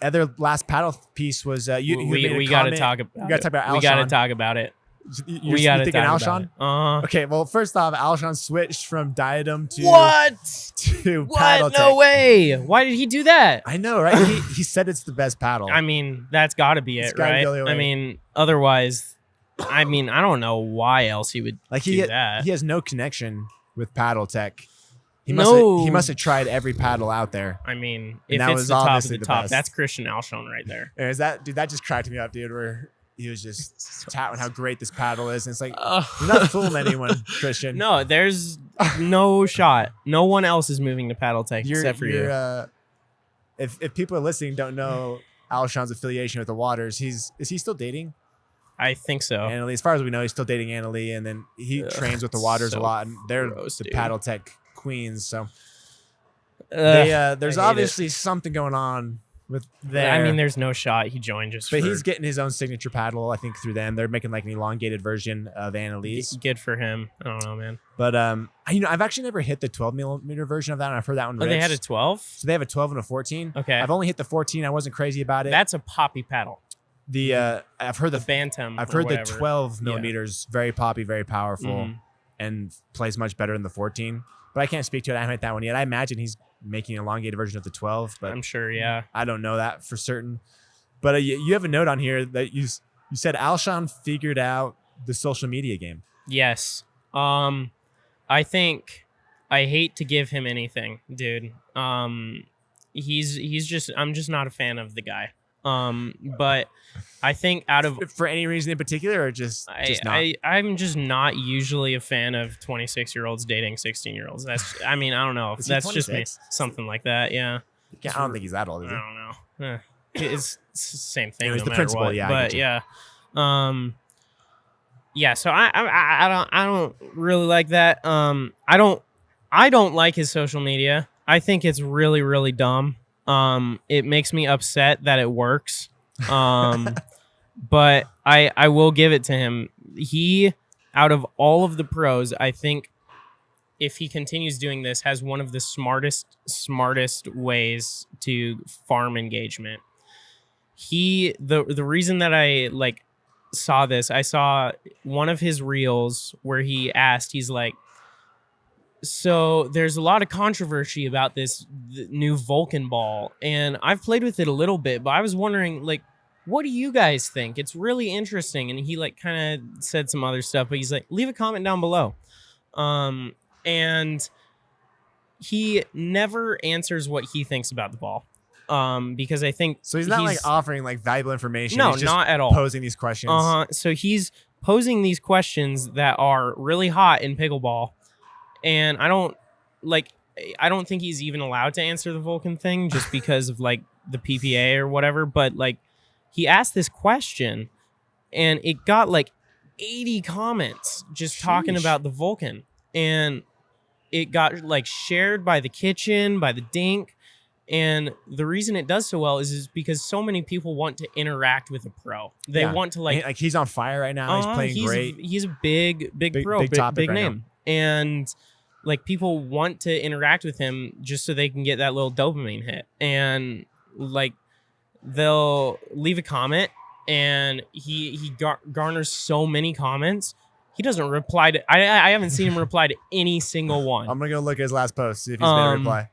Speaker 1: other last paddle piece was we got to talk about. We got to talk about Alshon.
Speaker 2: We got to talk about it.
Speaker 1: You're thinking Alshon? Okay, well, first off, Alshon switched from Diadem to Paddle Tech.
Speaker 2: No way! Why did he do that?
Speaker 1: I know, right? he said it's the best paddle.
Speaker 2: I mean, that's got to be it, right? I mean, otherwise, I don't know why else he would do that.
Speaker 1: He has no connection with Paddle Tech. He must have tried every paddle out there.
Speaker 2: I mean, if it's the top of the top, that's Christian Alshon right there.
Speaker 1: And that just cracked me up, dude, where he was just touting how great this paddle is. And it's like, you're not fooling anyone, Christian.
Speaker 2: No, there's no shot. No one else is moving to Paddle Tech except for you.
Speaker 1: If people are listening don't know Alshon's affiliation with the Waters, is he still dating?
Speaker 2: I think so.
Speaker 1: Annalie, as far as we know, he's still dating Annalie, and then he trains with the Waters a lot, and they're the Paddle Tech queens. So there's obviously something going on with there.
Speaker 2: I mean, there's no shot he joined
Speaker 1: he's getting his own signature paddle, I think, through them. They're making like an elongated version of Annalie's.
Speaker 2: Good for him. I don't know, man.
Speaker 1: But I've actually never hit the 12 millimeter version of that, and I've heard that one.
Speaker 2: They had a 12.
Speaker 1: So they have a 12 and a 14.
Speaker 2: Okay.
Speaker 1: I've only hit the 14. I wasn't crazy about it.
Speaker 2: That's a poppy paddle.
Speaker 1: I've heard the
Speaker 2: Bantam.
Speaker 1: I've heard the 12 millimeters very poppy, very powerful, and plays much better than the 14. But I can't speak to it. I haven't hit that one yet. I imagine he's making an elongated version of the 12, but
Speaker 2: I'm sure, yeah.
Speaker 1: I don't know that for certain. But you have a note on here that you said Alshon figured out the social media game.
Speaker 2: Yes. I think I hate to give him anything, dude. He's just I'm just not a fan of the guy. But I think out of
Speaker 1: for any reason in particular, or just not?
Speaker 2: I'm just not usually a fan of 26-year-olds dating 16-year-olds. I don't know. That's just me. Something like that. Yeah.
Speaker 1: I don't think he's that old. Is he?
Speaker 2: I don't know. It's the same thing.
Speaker 1: It's the principle.
Speaker 2: What.
Speaker 1: Yeah.
Speaker 2: But yeah. Yeah. So I don't really like that. I don't like his social media. I think it's really, really dumb. It makes me upset that it works. But I will give it to him. He, out of all of the pros, I think if he continues doing this, has one of the smartest ways to farm engagement. The reason that I like saw this, I saw one of his reels where he asked, he's like, so there's a lot of controversy about this new Vulcan ball, and I've played with it a little bit, but I was wondering, like, what do you guys think? It's really interesting. And he like kind of said some other stuff, but he's like, leave a comment down below. And he never answers what he thinks about the ball. Because I think
Speaker 1: so. He's not like offering like valuable information.
Speaker 2: No,
Speaker 1: he's just
Speaker 2: not at all.
Speaker 1: Posing these questions.
Speaker 2: So he's posing these questions that are really hot in pickleball, and I don't think he's even allowed to answer the Vulcan thing just because of like the PPA or whatever. But like, he asked this question, and it got like 80 comments just talking about the Vulcan, and it got like shared by the kitchen, by the Dink. And the reason it does so well is because so many people want to interact with a pro. They want to like
Speaker 1: he's on fire right now. He's playing great.
Speaker 2: He's a big pro, big name. And like, people want to interact with him just so they can get that little dopamine hit. And like, they'll leave a comment, and he garners so many comments. He doesn't reply to. I haven't seen him reply to any single one.
Speaker 1: I'm gonna go look at his last post, see if he's made a reply.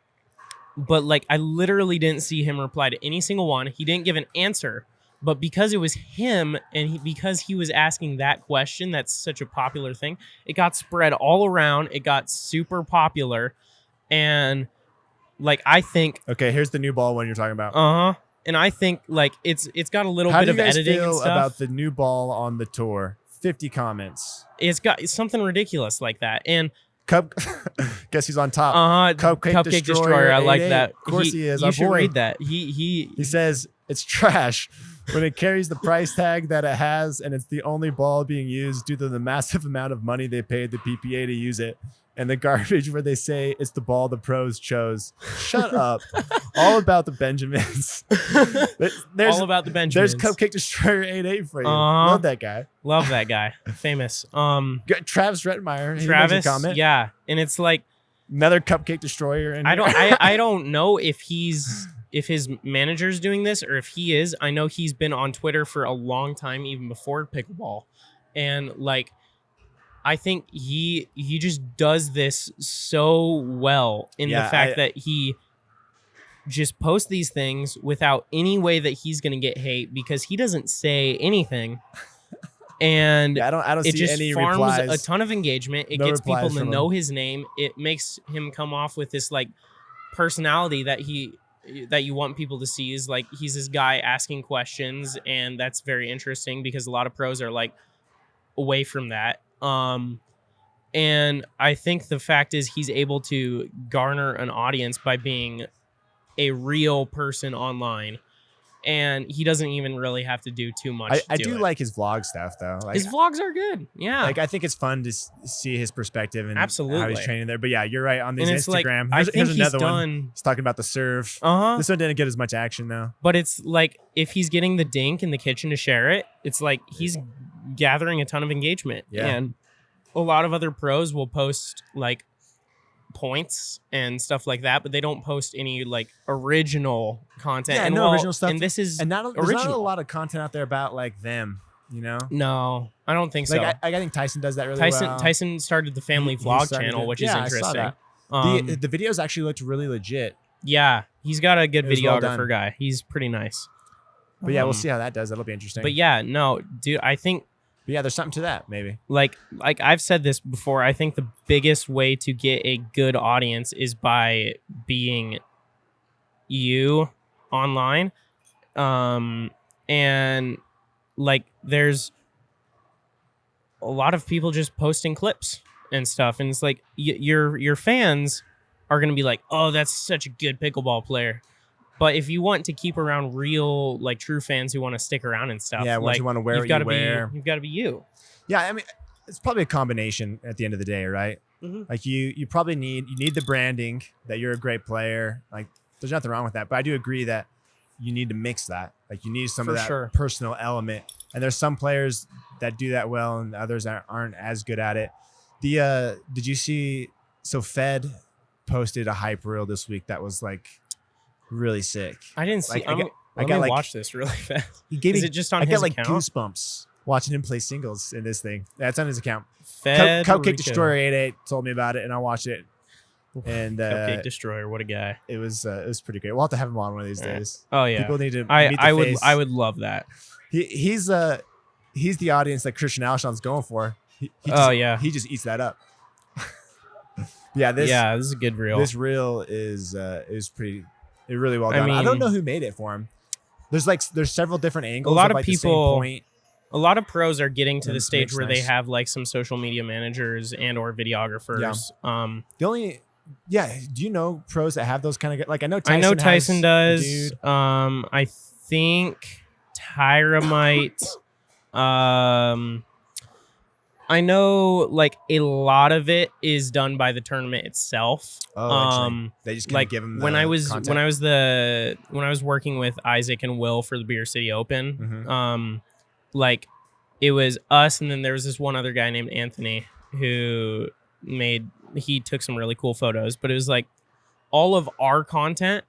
Speaker 2: But like, I literally didn't see him reply to any single one. He didn't give an answer, but because it was him, and because he was asking that question, that's such a popular thing. It got spread all around. It got super popular, and like, I think.
Speaker 1: Okay, here's the new ball one you're talking about.
Speaker 2: And I think like it's got a little bit of editing and stuff. How do you guys feel
Speaker 1: about the new ball on the tour? 50 comments.
Speaker 2: It's got something ridiculous like that, and.
Speaker 1: Guess he's on top. Cupcake Destroyer.
Speaker 2: I like that.
Speaker 1: Of course he is.
Speaker 2: You should read that. He
Speaker 1: says it's trash when it carries the price tag that it has, and it's the only ball being used due to the massive amount of money they paid the PPA to use it, and the garbage where they say it's the ball the pros chose. Shut up. All about the Benjamins.
Speaker 2: All about the Benjamins.
Speaker 1: There's Cupcake Destroyer 88 for you. Love that guy.
Speaker 2: Love that guy. Famous.
Speaker 1: Travis Retmeyer.
Speaker 2: Travis.
Speaker 1: Comment.
Speaker 2: Yeah, and it's like
Speaker 1: another Cupcake Destroyer.
Speaker 2: I don't know if his manager's doing this or if he is. I know he's been on Twitter for a long time, even before pickleball, and like, I think he just does this so well in the fact that he just posts these things without any way that he's going to get hate, because he doesn't say anything. And
Speaker 1: I don't
Speaker 2: it
Speaker 1: see
Speaker 2: just
Speaker 1: any
Speaker 2: farms
Speaker 1: replies.
Speaker 2: a ton of engagement. It gets people to know his name. It makes him come off with this like personality that you want people to see, is like, he's this guy asking questions, and that's very interesting because a lot of pros are like away from that. And I think the fact is he's able to garner an audience by being a real person online, and he doesn't even really have to do too much.
Speaker 1: I do like his vlog stuff though. Like,
Speaker 2: his vlogs are good. Yeah.
Speaker 1: Like, I think it's fun to see his perspective and
Speaker 2: absolutely
Speaker 1: how he's training there. But yeah, you're right on his Instagram.
Speaker 2: Like,
Speaker 1: here's another one. He's talking about the serve. This one didn't get as much action though.
Speaker 2: But it's like, if he's getting the Dink in the kitchen to share it, it's like he's gathering a ton of engagement.
Speaker 1: Yeah.
Speaker 2: And a lot of other pros will post like points and stuff like that, but they don't post any like original content.
Speaker 1: Yeah, no original stuff.
Speaker 2: And this is
Speaker 1: there's not a lot of content out there about like them, you know?
Speaker 2: No, I don't think so.
Speaker 1: I think Tyson does that really well.
Speaker 2: Tyson started the family vlog channel, which is interesting.
Speaker 1: I saw that. The videos actually looked really legit.
Speaker 2: Yeah, he's got a good videographer guy. He's pretty nice.
Speaker 1: But yeah, we'll see how that does. That'll be interesting.
Speaker 2: But yeah, no, dude, I think.
Speaker 1: But yeah, there's something to that, maybe.
Speaker 2: Like I've said this before, I think the biggest way to get a good audience is by being you online. And like, there's a lot of people just posting clips and stuff, and it's like your fans are going to be like, oh, that's such a good pickleball player. But if you want to keep around real, like, true fans who want to stick around and stuff,
Speaker 1: yeah, once you want to wear what you wear,
Speaker 2: you've got to be you.
Speaker 1: Yeah, I mean, it's probably a combination at the end of the day, right?
Speaker 2: Mm-hmm.
Speaker 1: Like, you probably need the branding that you're a great player. Like, there's nothing wrong with that. But I do agree that you need to mix that. Like, you need some of that personal element. And there's some players that do that well, and others that aren't as good at it. Did you see So Fed posted a hype reel this week that was like really sick.
Speaker 2: I didn't see.
Speaker 1: Like,
Speaker 2: I got like watch this really fast. Is it just on his account? I got like
Speaker 1: goosebumps watching him play singles in this thing. That's on his account.
Speaker 2: Fed
Speaker 1: Cupcake Destroyer 88 told me about it, and I watched it. And
Speaker 2: Cupcake Destroyer, what a guy!
Speaker 1: It was pretty great. We'll have to have him on one of these days.
Speaker 2: Oh yeah,
Speaker 1: people need to.
Speaker 2: I would love that.
Speaker 1: He's the audience that Christian Alshon's going for. He just eats that up. This
Speaker 2: is a good reel.
Speaker 1: This reel is really well done. I mean, I don't know who made it for him. There's several different angles.
Speaker 2: A lot of
Speaker 1: like
Speaker 2: people.
Speaker 1: The same point.
Speaker 2: A lot of pros are getting to the stage where they have like some social media managers and or videographers.
Speaker 1: Yeah. Do you know pros that have those kind of, like, I know
Speaker 2: Tyson does. I think Tyra might. I know like a lot of it is done by the tournament itself.
Speaker 1: They just
Speaker 2: like
Speaker 1: give them
Speaker 2: when I was working with Isaac and Will for the Beer City Open.
Speaker 1: Mm-hmm.
Speaker 2: Like it was us, and then there was this one other guy named Anthony who he took some really cool photos, but it was like all of our content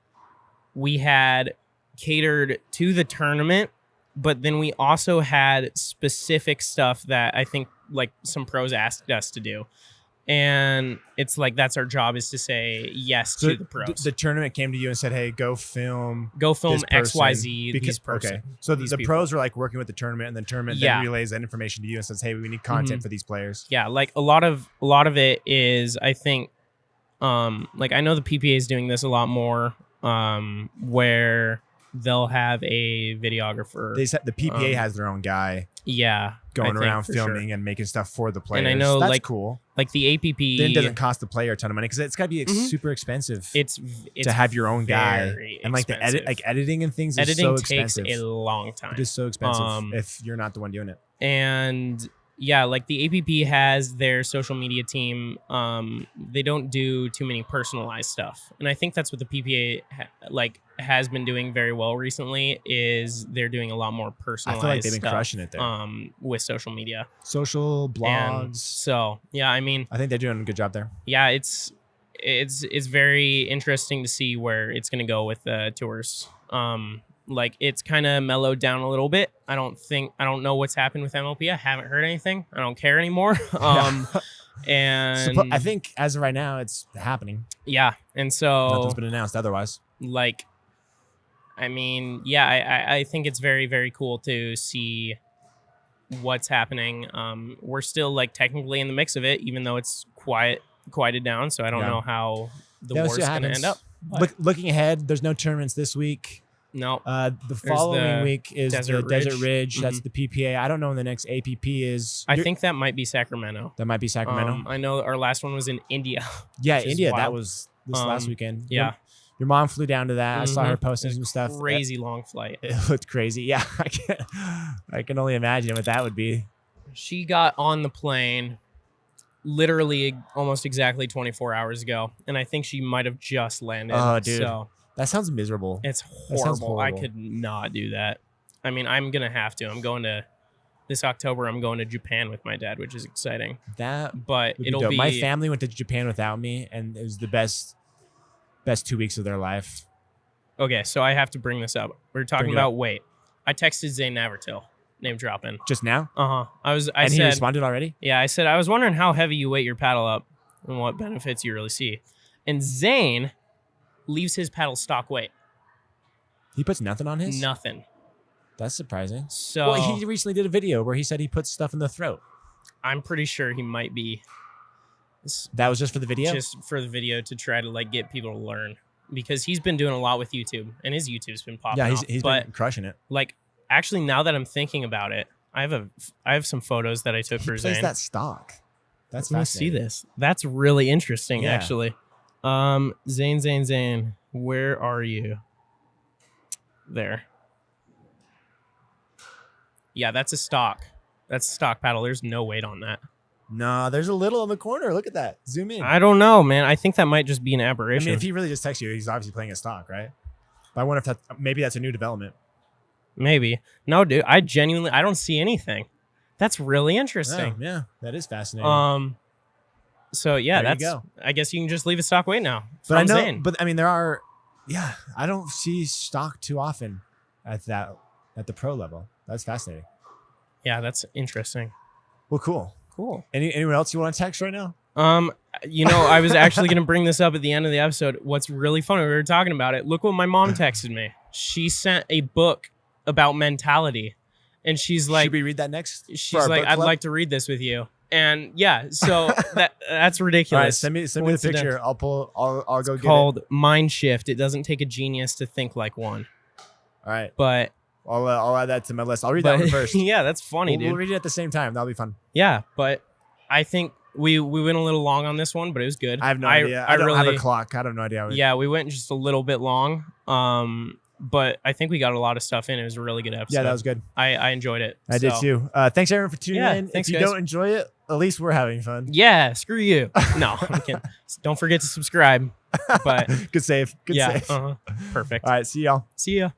Speaker 2: we had catered to the tournament, but then we also had specific stuff that I think like some pros asked us to do. And it's like, that's our job, is to say yes to the pros.
Speaker 1: The tournament came to you and said, hey, go film
Speaker 2: XYZ, these person.
Speaker 1: Okay. So the pros are like working with the tournament, and the tournament then relays that information to you and says, hey, we need content for these players.
Speaker 2: Yeah. Like a lot of it is, I think, like I know the PPA is doing this a lot more, where they'll have a videographer.
Speaker 1: They said the PPA has their own guy.
Speaker 2: Yeah.
Speaker 1: Going around filming and making stuff for the players.
Speaker 2: And I know
Speaker 1: that's cool.
Speaker 2: Like the APP
Speaker 1: then doesn't cost the player a ton of money, because it's got to be super expensive.
Speaker 2: It's
Speaker 1: to have your own guy, and like editing and things. Editing is so
Speaker 2: takes
Speaker 1: expensive.
Speaker 2: a long time.
Speaker 1: It is so expensive if you're not the one doing it.
Speaker 2: And yeah, like the APP has their social media team. They don't do too many personalized stuff, and I think that's what the PPA has been doing very well recently. Is they're doing a lot more personalized.
Speaker 1: I feel like they've been crushing it there.
Speaker 2: With social media,
Speaker 1: social blogs.
Speaker 2: And so yeah, I mean,
Speaker 1: I think they're doing a good job there.
Speaker 2: Yeah, it's very interesting to see where it's going to go with the tours. Like it's kind of mellowed down a little bit. I don't know what's happened with MLP. I haven't heard anything. I don't care anymore. And
Speaker 1: I think as of right now, it's happening.
Speaker 2: Yeah, and so
Speaker 1: nothing's been announced otherwise.
Speaker 2: Like, I mean, yeah, I think it's very, very cool to see what's happening. We're still like technically in the mix of it, even though it's quieted down. So I don't know how the war's going to end up.
Speaker 1: Looking ahead, there's no tournaments this week.
Speaker 2: No.
Speaker 1: The following week is
Speaker 2: Desert
Speaker 1: Desert Ridge. That's the PPA. I don't know when the next APP is.
Speaker 2: I think that might be Sacramento.
Speaker 1: That might be Sacramento.
Speaker 2: I know our last one was in India.
Speaker 1: Yeah, India. That was this last weekend.
Speaker 2: Yeah.
Speaker 1: Your mom flew down to that. I saw her posting some stuff.
Speaker 2: Crazy long flight.
Speaker 1: It looked crazy. Yeah, I can only imagine what that would be.
Speaker 2: She got on the plane literally almost exactly 24 hours ago, and I think she might have just landed.
Speaker 1: Oh, dude.
Speaker 2: So
Speaker 1: that sounds miserable.
Speaker 2: It's horrible. I could not do that. I mean, I'm going to have to. I'm going to, this October, I'm going to Japan with my dad, which is exciting. But it'll be...
Speaker 1: My family went to Japan without me, and it was the best 2 weeks of their life.
Speaker 2: Okay, so I have to bring this up. We were talking about weight. I texted Zane Navratil, name dropping.
Speaker 1: Just now?
Speaker 2: Uh-huh.
Speaker 1: He responded already?
Speaker 2: Yeah, I said, I was wondering how heavy you weight your paddle up and what benefits you really see. And Zane leaves his paddle stock weight.
Speaker 1: He puts nothing on his?
Speaker 2: Nothing.
Speaker 1: That's surprising.
Speaker 2: So
Speaker 1: he recently did a video where he said he puts stuff in the throat.
Speaker 2: I'm pretty sure he might be.
Speaker 1: That was just for the video?
Speaker 2: Just for the video to try to like get people to learn, because he's been doing a lot with YouTube, and his YouTube's been popping off.
Speaker 1: He's been crushing it.
Speaker 2: Like, actually, now that I'm thinking about it, I have some photos that I took for Zane.
Speaker 1: He plays that stock. That's
Speaker 2: fascinating. See this. That's really interesting, actually. Zane, where are you? There. Yeah, that's a stock. That's a stock paddle. There's no weight on that.
Speaker 1: No, there's a little in the corner. Look at that. Zoom in.
Speaker 2: I don't know, man. I think that might just be an aberration.
Speaker 1: I mean, if he really just texts you, he's obviously playing a stock, right? But I wonder if maybe that's a new development.
Speaker 2: Maybe. No, dude. I don't see anything. That's really interesting.
Speaker 1: Yeah, that is fascinating.
Speaker 2: So yeah, I guess you can just leave a stock weight now.
Speaker 1: But I know,
Speaker 2: Zane.
Speaker 1: but I mean, I don't see stock too often at the pro level. That's fascinating.
Speaker 2: Yeah, that's interesting.
Speaker 1: Well, cool. Anyone else you want to text right now?
Speaker 2: I was actually going to bring this up at the end of the episode. What's really funny, we were talking about it. Look what my mom texted me. She sent a book about mentality, and she's like,
Speaker 1: should we read that next?
Speaker 2: She's like, I'd like to read this with you. And yeah, so that's ridiculous.
Speaker 1: All right, send me the picture. I'll go get it.
Speaker 2: It's called Mind Shift. It doesn't take a genius to think like one.
Speaker 1: All right,
Speaker 2: but
Speaker 1: I'll add that to my list. I'll read that one first.
Speaker 2: Yeah, that's funny, dude.
Speaker 1: We'll read it at the same time. That'll be fun.
Speaker 2: Yeah, but I think we went a little long on this one, but it was good.
Speaker 1: I have no idea. I don't have a clock. I have no idea.
Speaker 2: Yeah, we went just a little bit long. But I think we got a lot of stuff in. It was a really good episode.
Speaker 1: Yeah, that was good.
Speaker 2: I enjoyed it.
Speaker 1: I did too. Thanks everyone for tuning in.
Speaker 2: Thanks,
Speaker 1: if you don't enjoy it, at least we're having fun.
Speaker 2: Yeah, screw you. No, I'm kidding. Don't forget to subscribe. But
Speaker 1: good save. Good save.
Speaker 2: Perfect.
Speaker 1: All right, see y'all.
Speaker 2: See ya.